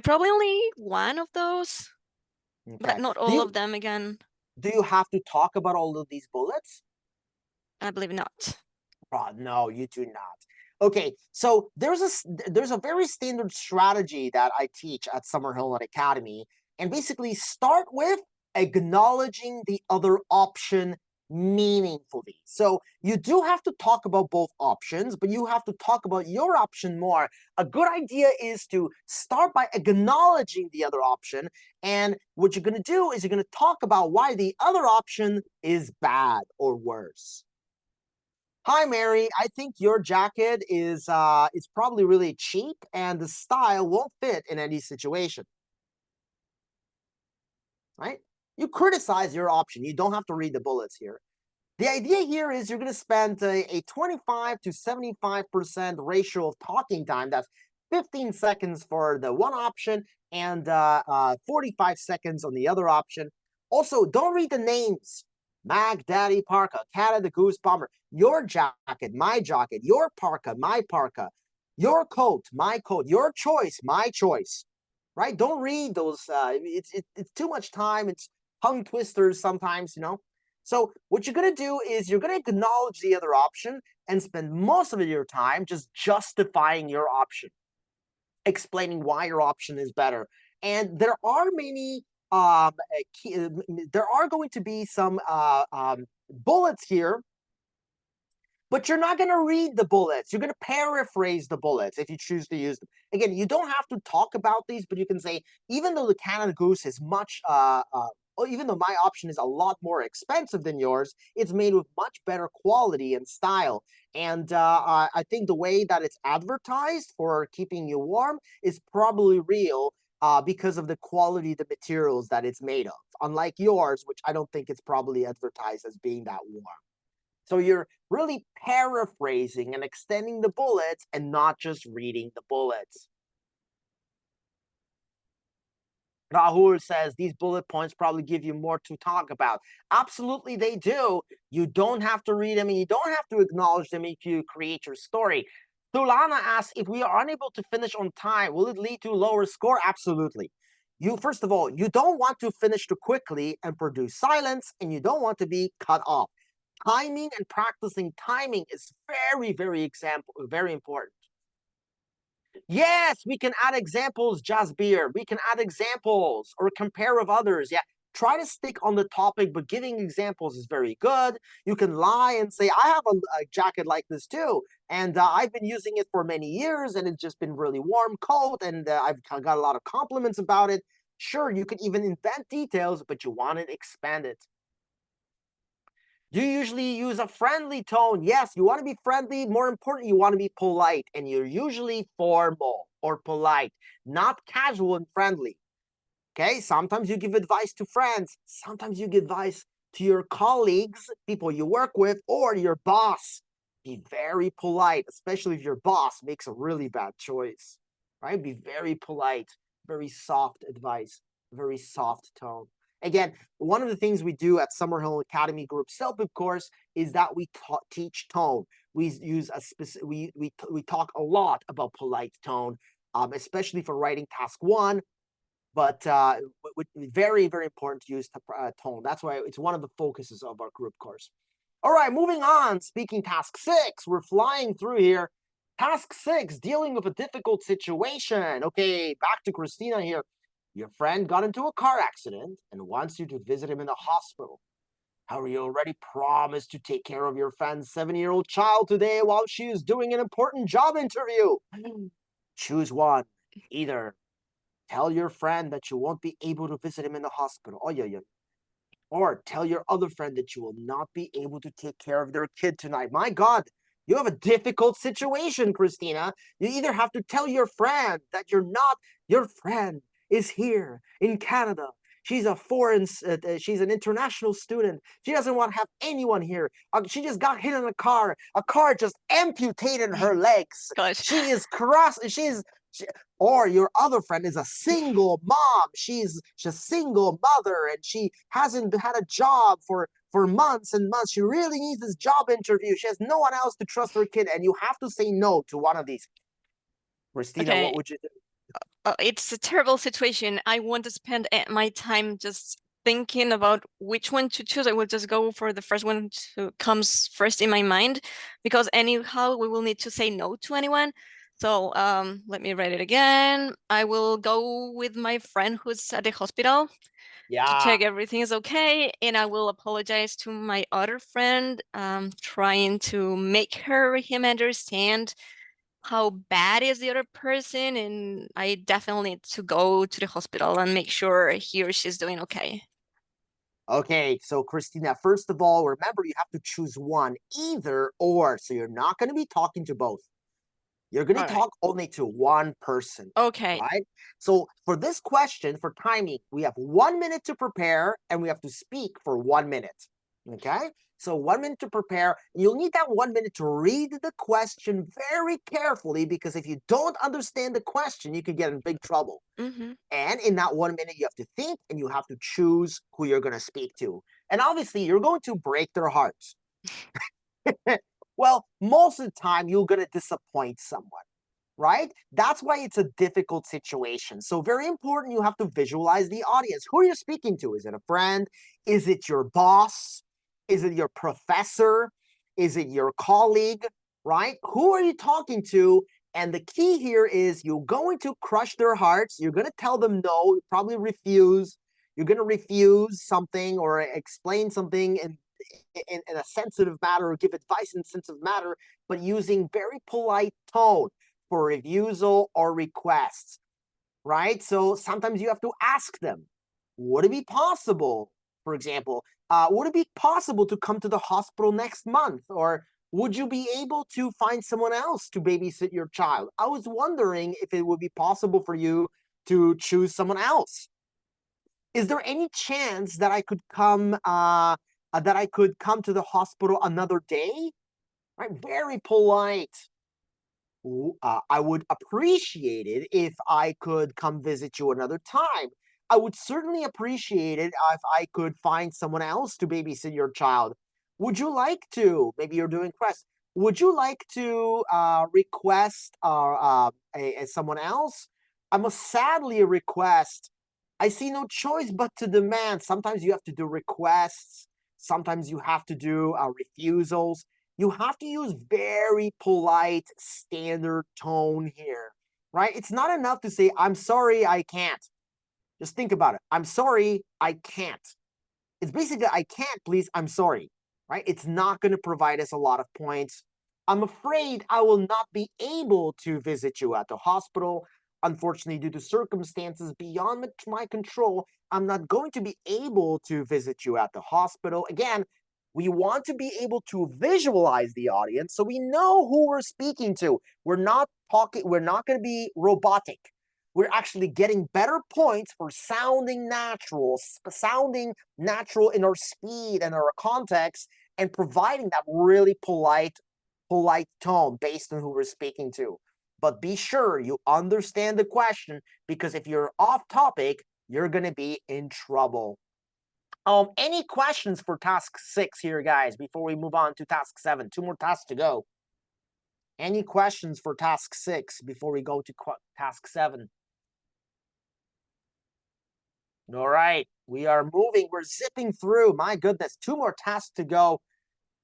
Probably only one of those, but Okay. not Do all you of them again. do you have to talk about all of these bullets? I believe not. Oh, no, you do not. Okay, so there's a very standard strategy that I teach at Summerhill Academy, and basically start with acknowledging the other option meaningfully. So you do have to talk about both options, but you have to talk about your option more. A good idea is to start by acknowledging the other option, and what you're going to do is you're going to talk about why the other option is bad or worse. Hi, Mary. I think your jacket is probably really cheap and the style won't fit in any situation. Right? You criticize your option. You don't have to read the bullets here. The idea here is you're going to spend a 25 to 75% ratio of talking time. That's 15 seconds for the one option and 45 seconds on the other option. Also, don't read the names. Mag, Daddy, Parka, Canada, Goose, Bomber. Your jacket, my jacket. Your parka, my parka. Your coat, my coat. Your choice, my choice. Right? Don't read those. It's too much time. It's tongue twisters sometimes, you know. So what you're going to do is you're going to acknowledge the other option and spend most of your time just justifying your option, explaining why your option is better. And there are many there are going to be some bullets here, but you're not going to read the bullets. You're going to paraphrase the bullets if you choose to use them. Again, you don't have to talk about these, but you can say, even though the Canada Goose is much, even though my option is a lot more expensive than yours, it's made with much better quality and style. And I think the way that it's advertised for keeping you warm is probably real because of the quality of the materials that it's made of. Unlike yours, which I don't think it's probably advertised as being that warm. So you're really paraphrasing and extending the bullets and not just reading the bullets. Rahul says these bullet points probably give you more to talk about. Absolutely, they do. You don't have to read them and you don't have to acknowledge them if you create your story. Tulana asks, if we are unable to finish on time, will it lead to a lower score? Absolutely. First of all, you don't want to finish too quickly and produce silence, and you don't want to be cut off. Timing and practicing timing is very important. Yes, we can add examples, Jasbir. We can add examples or compare with others. Yeah, try to stick on the topic, but giving examples is very good. You can lie and say, I have a jacket like this too, and I've been using it for many years, and it's just been really warm coat, and I've got a lot of compliments about it. Sure, you could even invent details, but you want to expand it. Do you usually use a friendly tone? Yes, you want to be friendly. More important, you want to be polite. And you're usually formal or polite, not casual and friendly. Okay, sometimes you give advice to friends. Sometimes you give advice to your colleagues, people you work with, or your boss. Be very polite, especially if your boss makes a really bad choice. Right? Be very polite, very soft advice, very soft tone. Again, one of the things we do at Summerhill Academy Group CELPIP course is that we teach tone. We use a specific. We talk a lot about polite tone, especially for writing task one. But very important to use tone. That's why it's one of the focuses of our group course. All right, moving on. Speaking task 6, we're flying through here. Task 6, dealing with a difficult situation. Okay, back to Christina here. Your friend got into a car accident and wants you to visit him in the hospital. However, you already promised to take care of your friend's 7-year-old child today while she is doing an important job interview. Choose one. Either tell your friend that you won't be able to visit him in the hospital. Oh, yeah. Or tell your other friend that you will not be able to take care of their kid tonight. My God, you have a difficult situation, Christina. You either have to tell your friend that you're not your friend is here in Canada. She's a she's an international student. She doesn't want to have anyone here. She just got hit in a car. A car just amputated her legs. Gosh. She is or your other friend is a single mom. She's a single mother and she hasn't had a job for months and months. She really needs this job interview. She has no one else to trust her kid, and you have to say no to one of these. Christina, Okay. what would you do? It's a terrible situation. I want to spend my time just thinking about which one to choose. I will just go for the first one who comes first in my mind, because anyhow, we will need to say no to anyone. So let me write it again. I will go with my friend who's at the hospital to check everything is okay. And I will apologize to my other friend, trying to make him understand how bad is the other person, and I definitely need to go to the hospital and make sure he or she's doing okay. Okay, so Christina, first of all, remember you have to choose one, either or. So you're not going to be talking to both. You're going to talk only to one person. Okay. Right? So for this question, for timing, we have 1 minute to prepare and we have to speak for 1 minute. Okay? So 1 minute to prepare. You'll need that 1 minute to read the question very carefully, because if you don't understand the question, you could get in big trouble. And in that 1 minute, you have to think and you have to choose who you're going to speak to. And obviously, you're going to break their hearts. Well, most of the time, you're going to disappoint someone, right? That's why it's a difficult situation. So very important, you have to visualize the audience. Who are you speaking to? Is it a friend? Is it your boss? Is it your professor? Is it your colleague, right? Who are you talking to? And the key here is you're going to crush their hearts. You're going to tell them no, probably refuse. You're going to refuse something or explain something in a sensitive manner, or give advice in a sensitive manner, but using very polite tone for refusal or requests, right? So sometimes you have to ask them, would it be possible, for example, would it be possible to come to the hospital next month? Or would you be able to find someone else to babysit your child? I was wondering if it would be possible for you to choose someone else. Is there any chance that I could come to the hospital another day? Right, very polite. I would appreciate it if I could come visit you another time. I would certainly appreciate it if I could find someone else to babysit your child. Would you like to? Maybe you're doing requests. Would you like to request someone else? I must sadly request. I see no choice but to demand. Sometimes you have to do requests. Sometimes you have to do refusals. You have to use very polite, standard tone here, right? It's not enough to say, I'm sorry, I can't. Just think about it. I'm sorry, I can't. It's basically, I can't, please, I'm sorry, right? It's not going to provide us a lot of points. I'm afraid I will not be able to visit you at the hospital. Unfortunately, due to circumstances beyond my control, I'm not going to be able to visit you at the hospital. Again, we want to be able to visualize the audience so we know who we're speaking to. We're not going to be robotic. We're actually getting better points for sounding natural in our speed and our context, and providing that really polite tone based on who we're speaking to. But be sure you understand the question, because if you're off topic, you're going to be in trouble. Any questions for task 6 here, guys, before we move on to task 7? 2 more tasks to go. Any questions for task 6 before we go to task 7? All right, we are moving. We're zipping through. My goodness, 2 more tasks to go.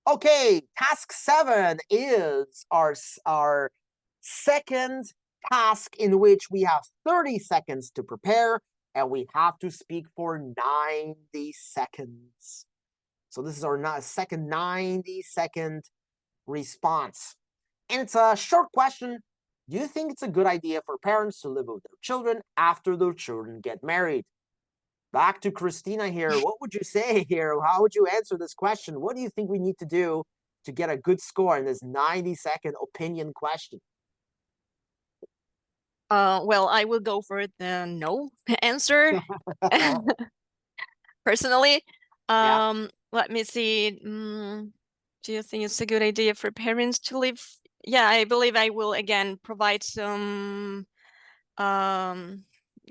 Okay, task 7 is our second task, in which we have 30 seconds to prepare, and we have to speak for 90 seconds. So this is our second 90-second response. And it's a short question. Do you think it's a good idea for parents to live with their children after their children get married? Back to Christina here. What would you say here? How would you answer this question? What do you think we need to do to get a good score in this 90-second opinion question? Well, I will go for the no answer. Personally, Yeah. let me see. Do you think it's a good idea for parents to live? Yeah, I believe I will again provide some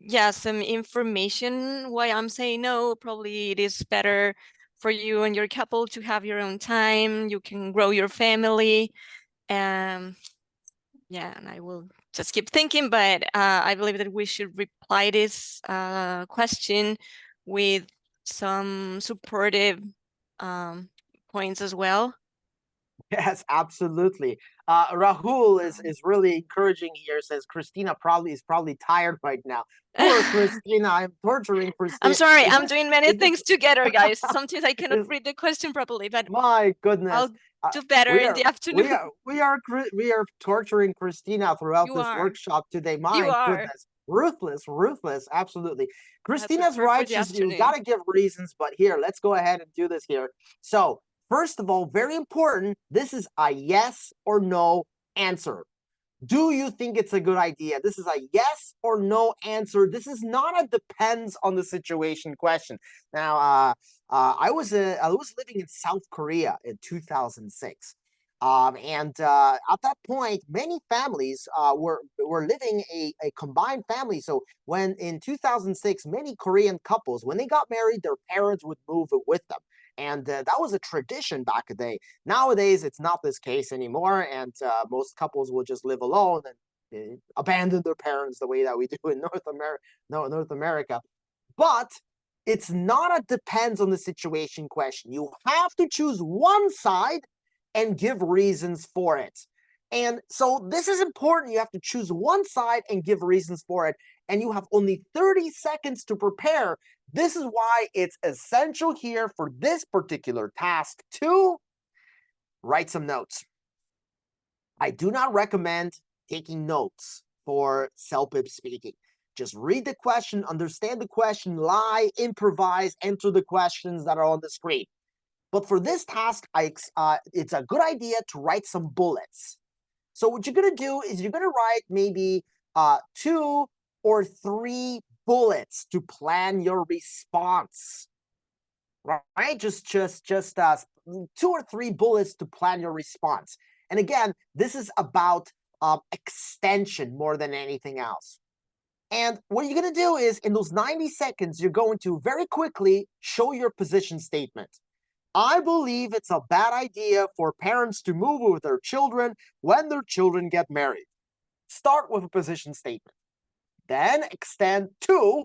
yeah, some information why I'm saying no. Probably it is better for you and your couple to have your own time. You can grow your family. Yeah, and I will just keep thinking, but I believe that we should reply this question with some supportive points as well. Yes, absolutely. Rahul is really encouraging here. Says Christina is probably tired right now. Poor Christina, I'm torturing I'm Christina. sorry, Is I'm this doing many is this things together, guys. Sometimes I cannot is read the question properly, but my goodness? I'll Uh, do better we in are the afternoon. we are torturing Christina throughout You this are. workshop today. You My are. goodness, ruthless, ruthless, absolutely. I Christina's prepare for right. the You afternoon. got to give reasons, but here, let's go ahead and do this here. So first of all, very important. This is a yes or no answer. Do you think it's a good idea? This is a yes or no answer. This is not a depends on the situation question. Now, I was living in South Korea in 2006. And at that point, many families were living a combined family. So when in 2006, many Korean couples, when they got married, their parents would move with them. And that was a tradition back in the day. Nowadays, it's not this case anymore, and most couples will just live alone and abandon their parents the way that we do in North America. But it's not a depends on the situation question. You have to choose one side and give reasons for it. And so this is important. You have to choose one side and give reasons for it. And you have only 30 seconds to prepare. This is why it's essential here for this particular task to write some notes. I do not recommend taking notes for CELPIP speaking. Just read the question, understand the question, lie, improvise, answer the questions that are on the screen. But for this task, it's a good idea to write some bullets. So what you're going to do is you're going to write maybe 2 or 3 bullets to plan your response. Right? Just 2 or 3 bullets to plan your response. And again, this is about extension more than anything else. And what you're going to do is in those 90 seconds, you're going to very quickly show your position statement. I believe it's a bad idea for parents to move with their children when their children get married. Start with a position statement. Then extend 2,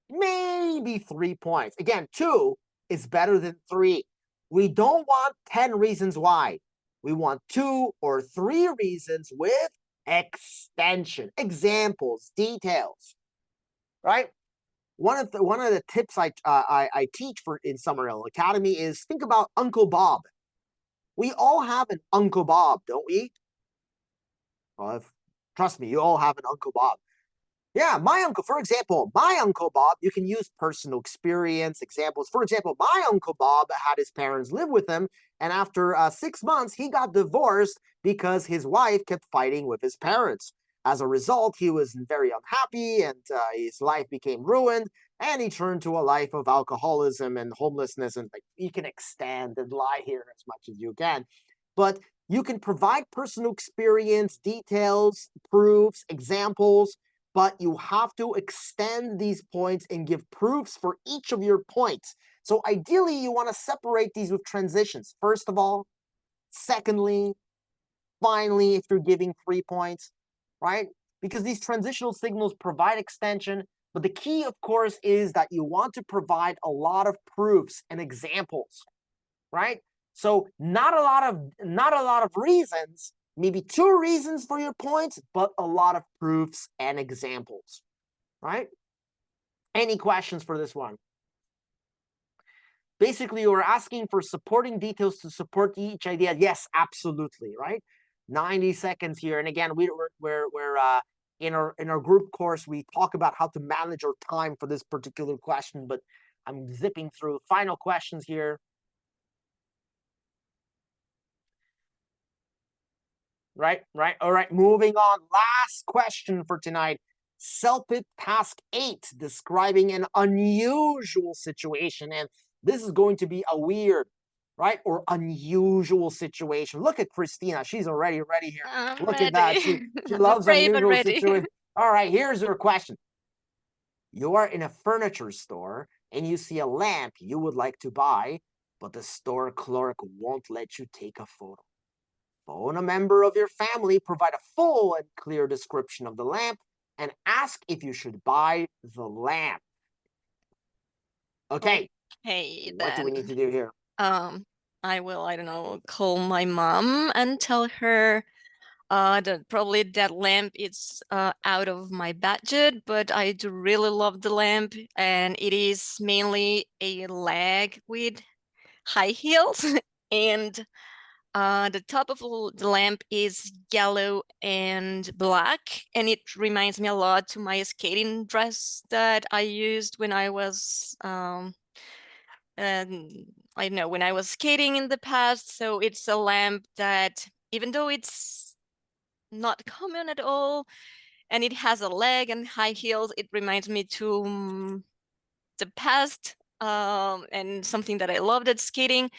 maybe 3 points. Again, 2 is better than 3. We don't want 10 reasons why. We want 2 or 3 reasons with extension, examples, details, right? One of the tips I teach for in Summerhill Academy is think about Uncle Bob. We all have an Uncle Bob, don't we? Well, trust me, you all have an Uncle Bob. Yeah, for example, my Uncle Bob, you can use personal experience examples. For example, my Uncle Bob had his parents live with him, and after 6 months, he got divorced because his wife kept fighting with his parents. As a result, he was very unhappy, and his life became ruined, and he turned to a life of alcoholism and homelessness. And like, you can extend and lie here as much as you can, but you can provide personal experience, details, proofs, examples, but you have to extend these points and give proofs for each of your points. So ideally, you want to separate these with transitions. First of all, secondly, finally, if you're giving 3 points, right? Because these transitional signals provide extension, but the key, of course, is that you want to provide a lot of proofs and examples, right? So not a lot of reasons, maybe 2 reasons for your points, but a lot of proofs and examples, right? Any questions for this one? Basically, we're asking for supporting details to support each idea. Yes, absolutely, right? 90 seconds here. And again, we're in our group course, we talk about how to manage our time for this particular question, but I'm zipping through final questions here. Right. All right. Moving on. Last question for tonight. CELPIP Task 8, describing an unusual situation. And this is going to be a weird, right, or unusual situation. Look at Christina. She's already ready here. I'm Look at that. ready. She I'm loves afraid, but unusual ready. situations. All right, here's your question. You are in a furniture store and you see a lamp you would like to buy, but the store clerk won't let you take a photo. Phone a member of your family, provide a full and clear description of the lamp, and ask if you should buy the lamp. Okay, Okay, what do we then. need to do here? I will, I don't know, call my mom and tell her that probably that lamp is out of my budget, but I do really love the lamp, and it is mainly a leg with high heels, and the top of the lamp is yellow and black, and it reminds me a lot to my skating dress that I used when I was I don't know, when I was skating in the past. So it's a lamp that, even though it's not common at all, and it has a leg and high heels, it reminds me to the past, and something that I loved at skating.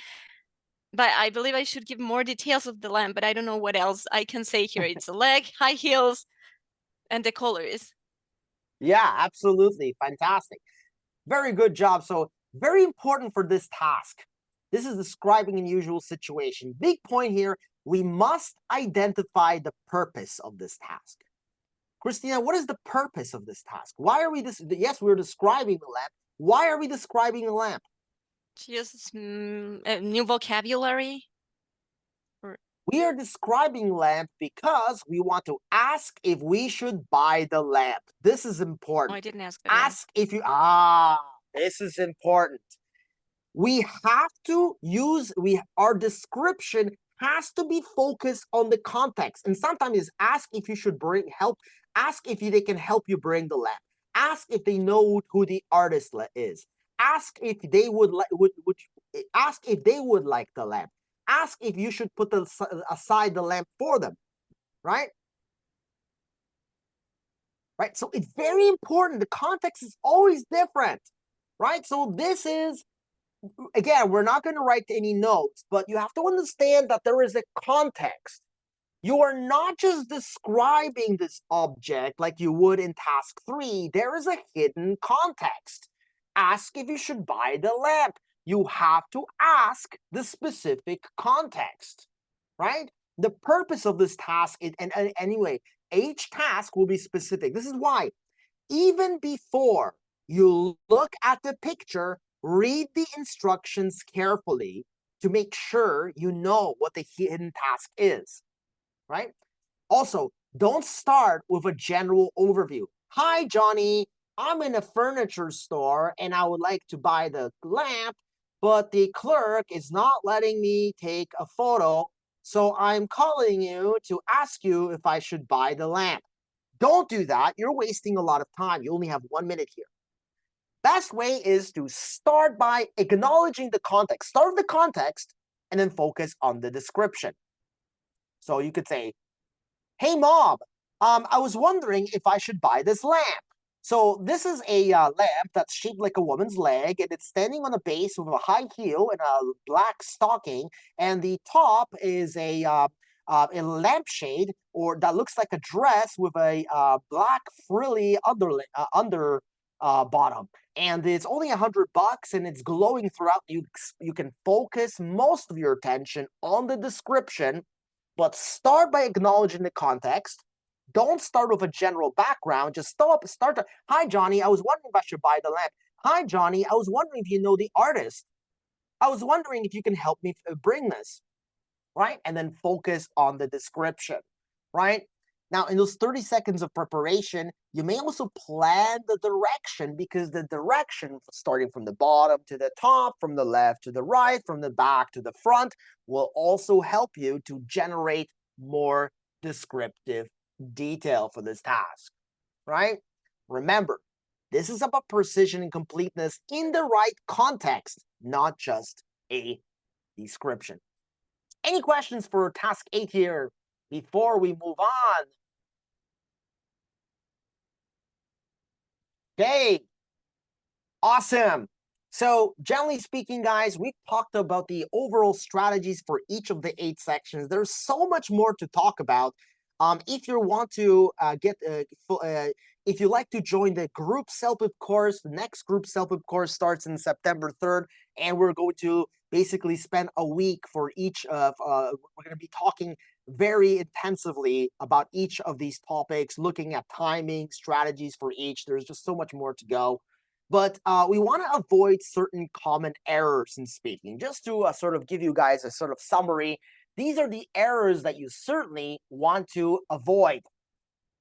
But I believe I should give more details of the lamp, but I don't know what else I can say here. It's a leg, high heels, and the colors. Yeah, absolutely. Fantastic. Very good job. So, very important for this task. This is describing an unusual situation. Big point here, we must identify the purpose of this task. Christina, what is the purpose of this task? Why are we this? Yes, we're describing the lamp. Why are we describing the lamp? Just new vocabulary. We are describing lamp because we want to ask if we should buy the lamp. This is Oh, important. I didn't ask that. Yeah. Ask if you, this is important. We have to use, our description has to be focused on the context. And sometimes it's ask if you should bring help, ask if they can help you bring the lamp. Ask if they know who the artist is. Ask if they would like ask if they would like the lamp. Ask if you should put aside the lamp for them, right? Right. So it's very important. The context is always different, right? So this is, again, we're not going to write any notes, but you have to understand that there is a context. You are not just describing this object like you would in task 3. There is a hidden context. Ask if you should buy the lamp. You have to ask the specific context, right? The purpose of this task, and anyway, each task will be specific. This is why, even before you look at the picture, read the instructions carefully to make sure you know what the hidden task is, right? Also, don't start with a general overview. Hi, Johnny. I'm in a furniture store and I would like to buy the lamp, but the clerk is not letting me take a photo. So I'm calling you to ask you if I should buy the lamp. Don't do that. You're wasting a lot of time. You only have 1 minute here. Best way is to start by acknowledging the context. Start with the context and then focus on the description. So you could say, hey, Mom, I was wondering if I should buy this lamp. So this is a lamp that's shaped like a woman's leg, and it's standing on a base with a high heel and a black stocking, and the top is a lampshade, or that looks like a dress with a black frilly under bottom. And it's only $100, and it's glowing throughout. You can focus most of your attention on the description, but start by acknowledging the context. Don't start with a general background. Just start to, hi, Johnny, I was wondering if I should buy the lamp. Hi, Johnny, I was wondering if you know the artist. I was wondering if you can help me bring this, right? And then focus on the description, right? Now, in those 30 seconds of preparation, you may also plan the direction, because the direction, starting from the bottom to the top, from the left to the right, from the back to the front, will also help you to generate more descriptive detail for this task, right? Remember, this is about precision and completeness in the right context, not just a description. Any questions for task 8 here before we move on? Okay, awesome. So generally speaking, guys, we've talked about the overall strategies for each of the 8 sections. There's so much more to talk about. If you want to if you like to join the group CELPIP course, the next group CELPIP course starts in September 3rd, and we're going to basically spend a week for each of, we're going to be talking very intensively about each of these topics, looking at timing, strategies for each. There's just so much more to go. But we want to avoid certain common errors in speaking. Just to sort of give you guys a sort of summary, these are the errors that you certainly want to avoid.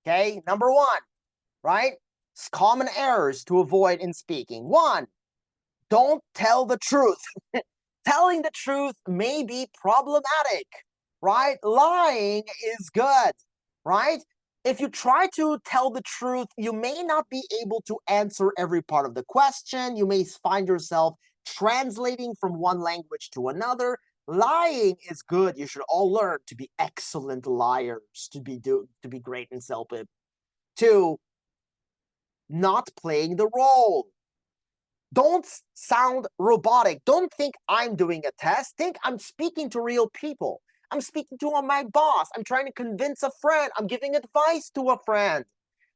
Okay, number 1, right? Common errors to avoid in speaking. 1, don't tell the truth. Telling the truth may be problematic, right? Lying is good, right? If you try to tell the truth, you may not be able to answer every part of the question. You may find yourself translating from one language to another. Lying is good. You should all learn to be excellent liars to be great in CELPIP. 2, not playing the role. Don't sound robotic. Don't think I'm doing a test. Think I'm speaking to real people. I'm speaking to my boss. I'm trying to convince a friend. I'm giving advice to a friend.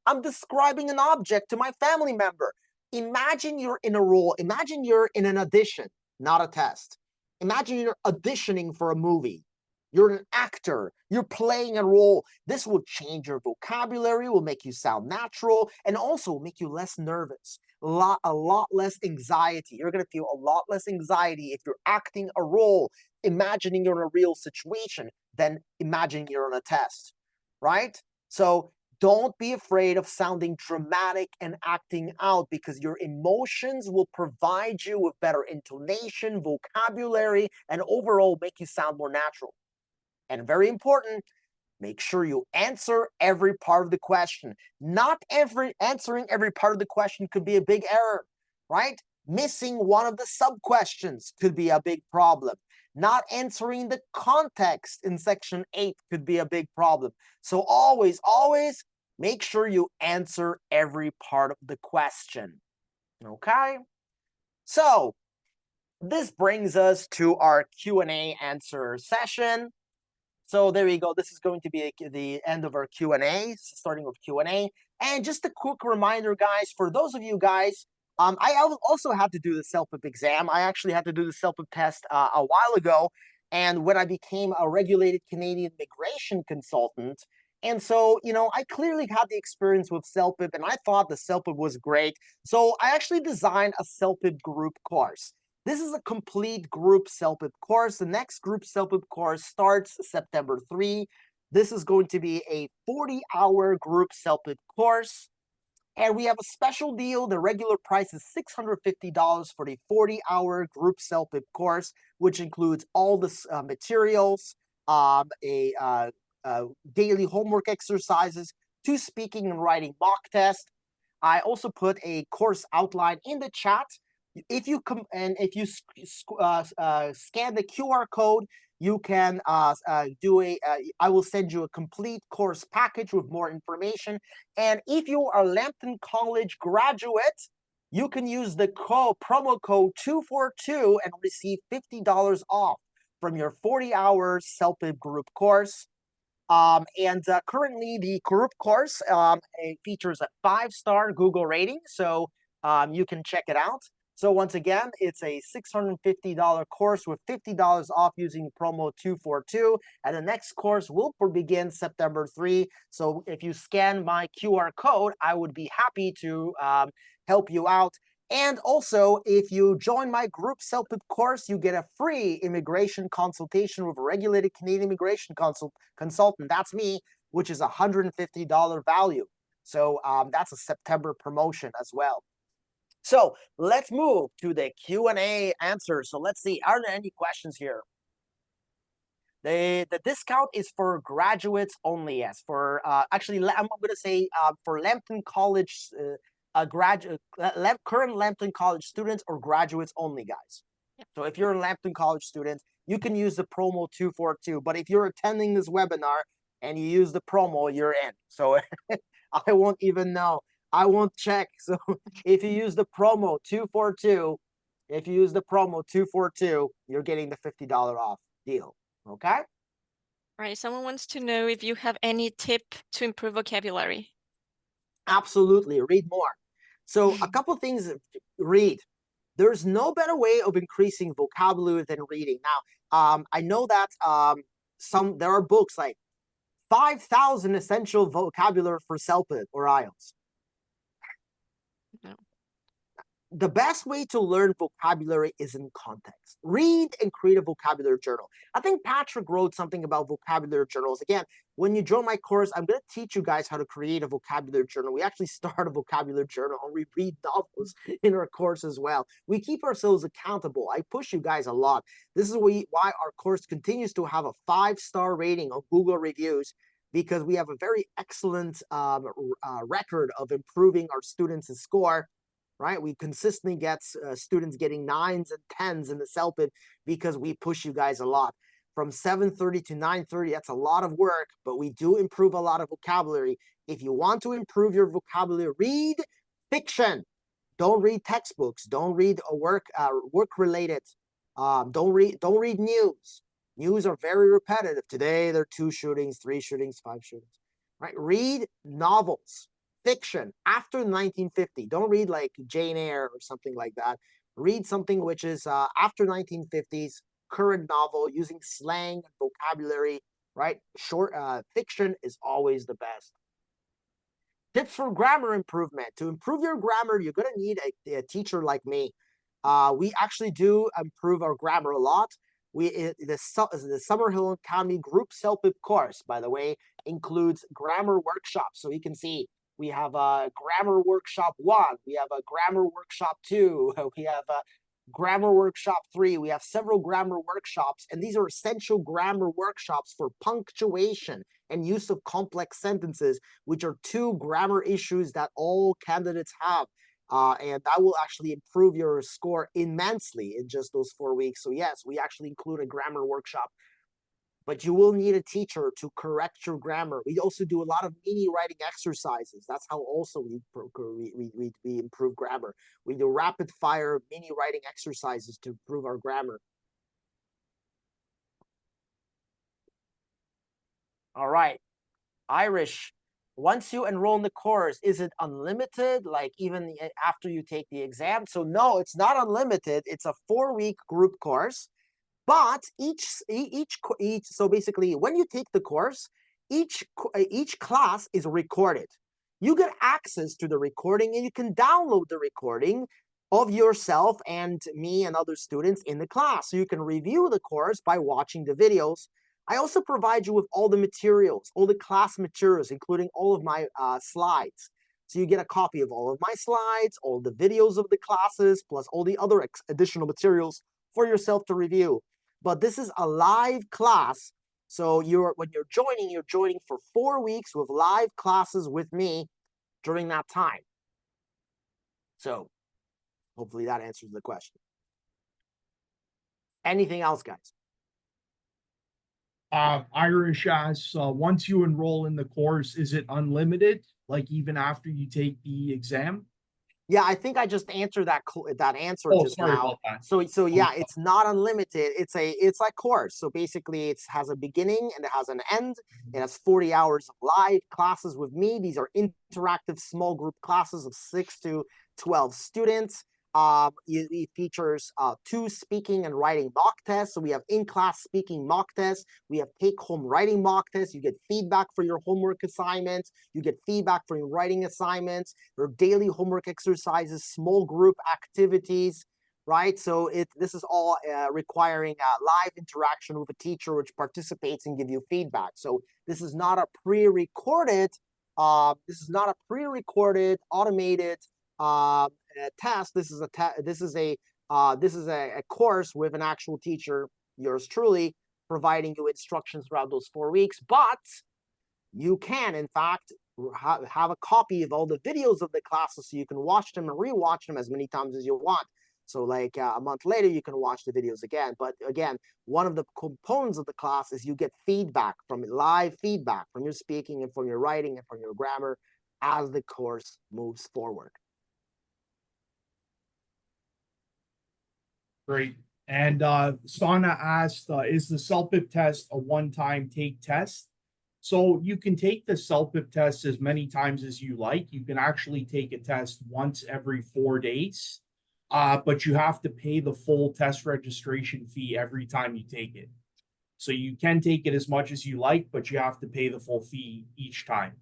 I'm describing an object to my family member. Imagine you're in a role. Imagine you're in an audition, not a test. Imagine you're auditioning for a movie. You're an actor. You're playing a role. This will change your vocabulary, will make you sound natural, and also make you less nervous. A lot less anxiety. You're going to feel a lot less anxiety if you're acting a role, imagining you're in a real situation, than imagining you're on a test, right? So don't be afraid of sounding dramatic and acting out, because your emotions will provide you with better intonation, vocabulary, and overall make you sound more natural. And very important, make sure you answer every part of the question. Not answering every part of the question could be a big error, right? Missing one of the sub-questions could be a big problem. Not answering the context in section 8 could be a big problem. So always, always make sure you answer every part of the question. Okay? So this brings us to our Q&A answer session. So there you go. This is going to be the end of our Q&A, starting with Q&A. And just a quick reminder, guys, for those of you guys, I also had to do the CELPIP exam. I actually had to do the CELPIP test a while ago. And when I became a regulated Canadian migration consultant, and so, I clearly had the experience with CELPIP, and I thought the CELPIP was great. So I actually designed a CELPIP group course. This is a complete group CELPIP course. The next group CELPIP course starts September 3. This is going to be a 40-hour group CELPIP course. And we have a special deal. The regular price is $650 for the 40-hour group CELPIP course, which includes all the materials, daily homework exercises, 2 speaking and writing mock tests. I also put a course outline in the chat. If you scan the QR code, you can I will send you a complete course package with more information. And if you are a Lambton College graduate, you can use the promo code 242 and receive $50 off from your 40-hour CELPIP group course. Currently, the group course features a 5-star Google rating, so you can check it out. So once again, it's a $650 course with $50 off using promo 242. And the next course will begin September 3. So if you scan my QR code, I would be happy to help you out. And also, if you join my group CELPIP course, you get a free immigration consultation with a regulated Canadian immigration consultant. That's me, which is $150 value. So that's a September promotion as well. So let's move to the Q&A answer. So let's see, are there any questions here? The discount is for graduates only, yes. For actually, I'm going to say for Lambton College, current Lambton College students or graduates only, guys. So if you're a Lambton College student, you can use the promo 242. But if you're attending this webinar and you use the promo, you're in. So I won't even know. I won't check. So if you use the promo 242, if you use the promo 242, you're getting the $50 off deal. Okay. Right. Someone wants to know if you have any tip to improve vocabulary. Absolutely. Read more. So a couple things. Read. There's no better way of increasing vocabulary than reading. Now, I know that there are books like 5,000 essential vocabulary for CELPIP or IELTS. No. The best way to learn vocabulary is in context. Read and create a vocabulary journal. I think Patrick wrote something about vocabulary journals. Again, when you join my course, I'm going to teach you guys how to create a vocabulary journal. We actually start a vocabulary journal and we read novels in our course as well. We keep ourselves accountable. I push you guys a lot. This is why our course continues to have a 5-star rating on Google reviews, because we have a very excellent record of improving our students' score. Right, we consistently get students getting 9s and 10s in the CELPIP because we push you guys a lot. From 7:30 to 9:30, that's a lot of work, but we do improve a lot of vocabulary. If you want to improve your vocabulary, read fiction. Don't read textbooks. Don't read work related. Don't read news. News are very repetitive. Today there are 2 shootings, 3 shootings, 5 shootings. Right, read novels. Fiction after 1950. Don't read like Jane Eyre or something like that. Read something which is after 1950s, current novel, using slang and vocabulary, right? Short fiction is always the best. Tips for grammar improvement. To improve your grammar, you're going to need a teacher like me. We actually do improve our grammar a lot. The Summerhill Academy Group CELPIP course, by the way, includes grammar workshops. So you can see we have a grammar workshop 1, we have a grammar workshop 2, we have a grammar workshop 3. We have several grammar workshops, and these are essential grammar workshops for punctuation and use of complex sentences, which are 2 grammar issues that all candidates have. And that will actually improve your score immensely in just those 4 weeks. So yes, we actually include a grammar workshop, but you will need a teacher to correct your grammar. We also do a lot of mini writing exercises. That's how also we improve grammar. We do rapid fire mini writing exercises to improve our grammar. All right, Irish. Once you enroll in the course, is it unlimited, like even after you take the exam? So no, it's not unlimited. It's a 4-week group course. But so basically, when you take the course, each class is recorded. You get access to the recording, and you can download the recording of yourself and me and other students in the class. So you can review the course by watching the videos. I also provide you with all the materials, all the class materials, including all of my slides. So you get a copy of all of my slides, all the videos of the classes, plus all the other additional materials for yourself to review. But this is a live class. So when you're joining for 4 weeks with live classes with me during that time. So hopefully that answers the question. Anything else, guys? Irish asks, once you enroll in the course, is it unlimited, like even after you take the exam? Yeah, I think I just answered that answer just sorry now. about that. So yeah, it's not unlimited. It's a course. So basically, it has a beginning and it has an end. It has 40 hours of live classes with me. These are interactive small group classes of 6 to 12 students. It features 2 speaking and writing mock tests. So we have in-class speaking mock tests. We have take-home writing mock tests. You get feedback for your homework assignments. You get feedback for your writing assignments. There are daily homework exercises, small group activities, right? So this is all requiring live interaction with a teacher which participates and give you feedback. So this is not a pre-recorded, automated test. This is a course with an actual teacher, yours truly, providing you instructions throughout those 4 weeks. But you can, in fact, have a copy of all the videos of the classes, so you can watch them and rewatch them as many times as you want. So like a month later, you can watch the videos again. But again, one of the components of the class is you get live feedback from your speaking and from your writing and from your grammar. as the course moves forward. Great. And Sana asked, is the CELPIP test a one-time take test? So you can take the CELPIP test as many times as you like. You can actually take a test once every 4 days, but you have to pay the full test registration fee every time you take it. So you can take it as much as you like, but you have to pay the full fee each time.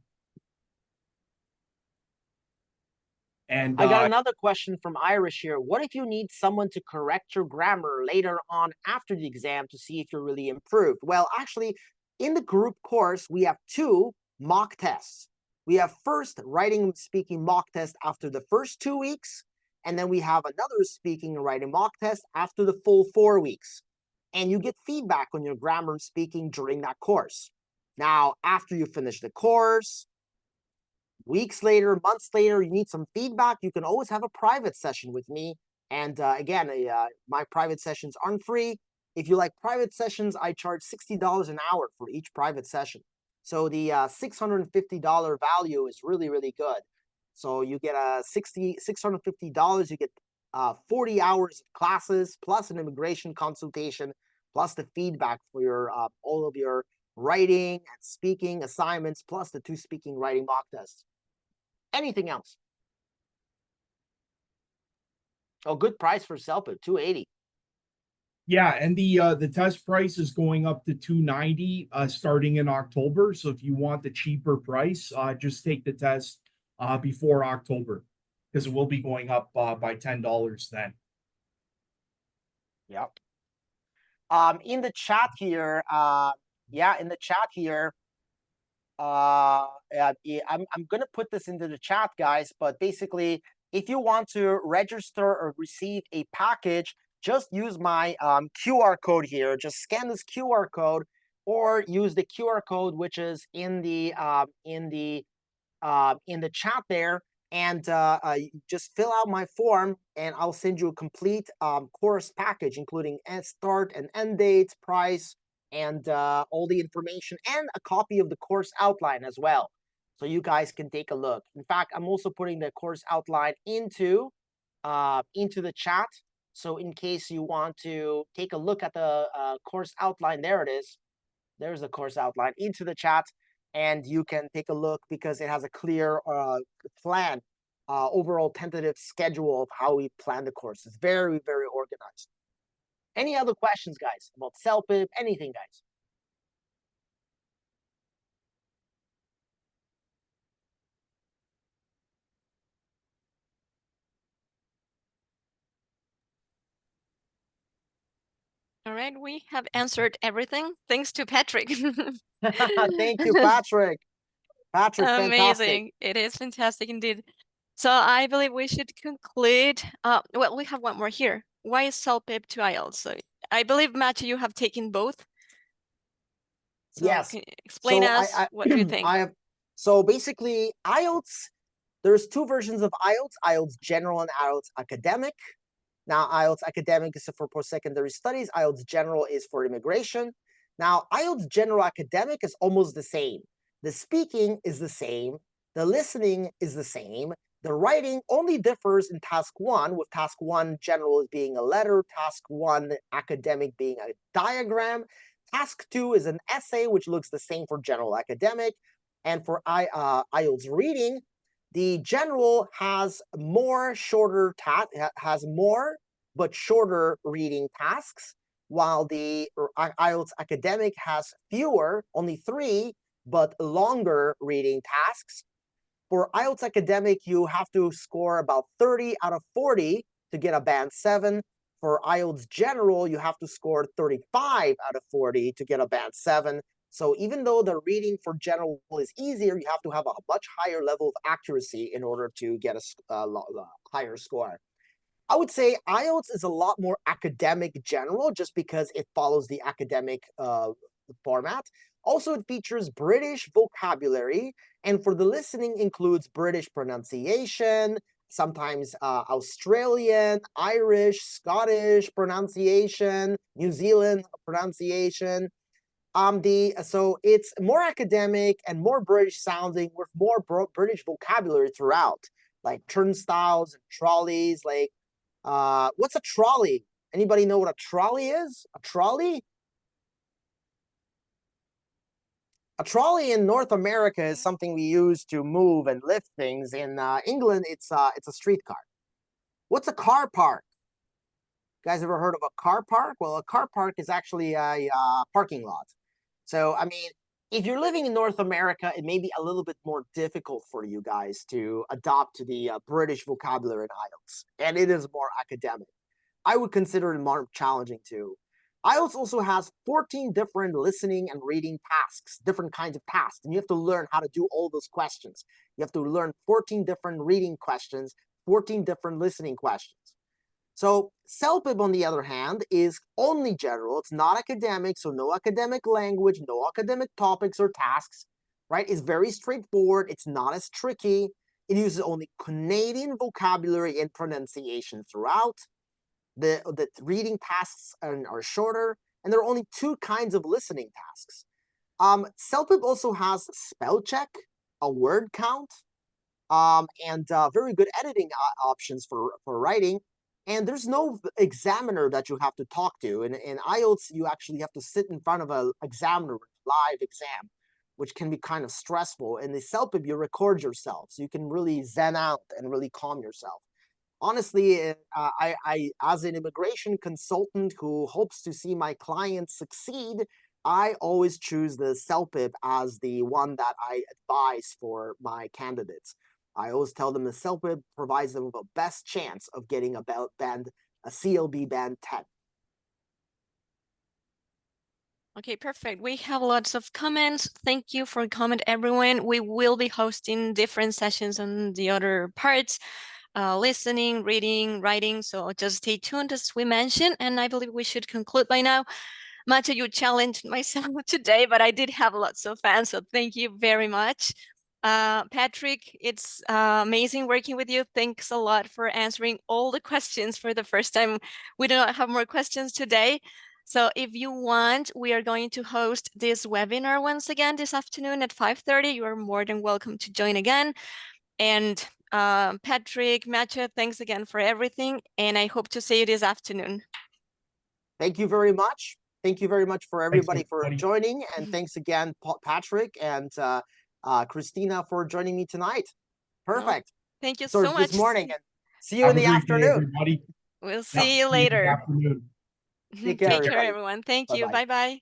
And I got another question from Irish here. What if you need someone to correct your grammar later on after the exam to see if you're really improved? Well, actually, in the group course, we have 2 mock tests. We have first writing and speaking mock test after the first 2 weeks, and then we have another speaking and writing mock test after the full 4 weeks. And you get feedback on your grammar and speaking during that course. Now, after you finish the course, weeks later, months later, you need some feedback, you can always have a private session with me. And again, my private sessions aren't free. If you like private sessions, I charge $60 an hour for each private session. So the $650 value is really, really good. So you get $650, you get 40 hours of classes, plus an immigration consultation, plus the feedback for your all of your writing and speaking assignments, plus the 2 speaking writing mock tests. Anything else? Oh, good price for CELPIP, $280. yeah, and the test price is going up to $290 starting in October. So if you want the cheaper price, just take the test before October, because it will be going up by $10 then. Yep. In the chat here, in the chat here, I'm gonna put this into the chat, guys, but basically, if you want to register or receive a package, just use my QR code here. Just scan this QR code, or use the QR code which is in the chat there, and just fill out my form, and I'll send you a complete course package, including start and end dates, price, and all the information, and a copy of the course outline as well, so you guys can take a look. In fact, I'm also putting the course outline into the chat. So in case you want to take a look at the course outline, there it is. There's the course outline into the chat, and you can take a look because it has a clear plan, overall tentative schedule of how we plan the course. It's very, very organized. Any other questions, guys, about CELPIP? Anything, guys? All right, we have answered everything thanks to Patrick. Thank you, Patrick. Patrick, fantastic. Amazing. It is fantastic indeed. So I believe we should conclude. Well, we have one more here. Why is CELPIP to IELTS? So I believe, Matthew, you have taken both. So Yes. can you explain So us what do you think? So basically, IELTS, there's 2 versions of IELTS, IELTS General and IELTS Academic. Now, IELTS Academic is for post-secondary studies. IELTS General is for immigration. Now, IELTS General Academic is almost the same. The speaking is the same. The listening is the same. The writing only differs in task 1, with task 1 general being a letter, task 1 academic being a diagram. Task 2 is an essay, which looks the same for general academic. And for IELTS reading, the general has more but shorter reading tasks, while the IELTS academic has fewer, only 3, but longer reading tasks. For IELTS academic, you have to score about 30 out of 40 to get a band 7. For IELTS general, you have to score 35 out of 40 to get a band 7. So even though the reading for general is easier, you have to have a much higher level of accuracy in order to get a higher score. I would say IELTS is a lot more academic general, just because it follows the academic format. Also, it features British vocabulary, and for the listening includes British pronunciation, sometimes Australian, Irish, Scottish pronunciation, New Zealand pronunciation. So it's more academic and more British sounding with more British vocabulary throughout, like turnstiles and trolleys. Like, what's a trolley? Anybody know what a trolley is? A trolley? A trolley in North America is something we use to move and lift things. In England, it's a streetcar. What's a car park? You guys ever heard of a car park? Well, a car park is actually a parking lot. So, I mean, if you're living in North America, it may be a little bit more difficult for you guys to adopt to the British vocabulary in IELTS, and it is more academic. I would consider it more challenging too. IELTS also has 14 different listening and reading tasks, different kinds of tasks, and you have to learn how to do all those questions. You have to learn 14 different reading questions, 14 different listening questions. So CELPIP, on the other hand, is only general. It's not academic, so no academic language, no academic topics or tasks, right? It's very straightforward. It's not as tricky. It uses only Canadian vocabulary and pronunciation throughout. The reading tasks are shorter, and there are only 2 kinds of listening tasks. CELPIP also has spell check, a word count, and very good editing options for writing. And there's no examiner that you have to talk to. In IELTS, you actually have to sit in front of an examiner, live exam, which can be kind of stressful. In the CELPIP, you record yourself, so you can really zen out and really calm yourself. Honestly, I as an immigration consultant who hopes to see my clients succeed, I always choose the CELPIP as the one that I advise for my candidates. I always tell them the CELPIP provides them with a best chance of getting a CLB band 10. Okay, perfect. We have lots of comments. Thank you for comment, everyone. We will be hosting different sessions on the other parts, listening, reading, writing. So just stay tuned, as we mentioned. And I believe we should conclude by now. Matthew, you challenged myself today, but I did have lots of fans. So thank you very much. Patrick, it's amazing working with you. Thanks a lot for answering all the questions for the first time. We do not have more questions today. So if you want, we are going to host this webinar once again this afternoon at 5:30. You are more than welcome to join again. And Patrick, Matthew, thanks again for everything. And I hope to see you this afternoon. Thank you very much. Thank you very much for everybody for joining. And thanks again, Patrick and Christina, for joining me tonight. Perfect. No, thank you so much. This morning, and see you in the afternoon. Day, everybody. We'll see you later. Take care, everyone. Thank you. Bye-bye.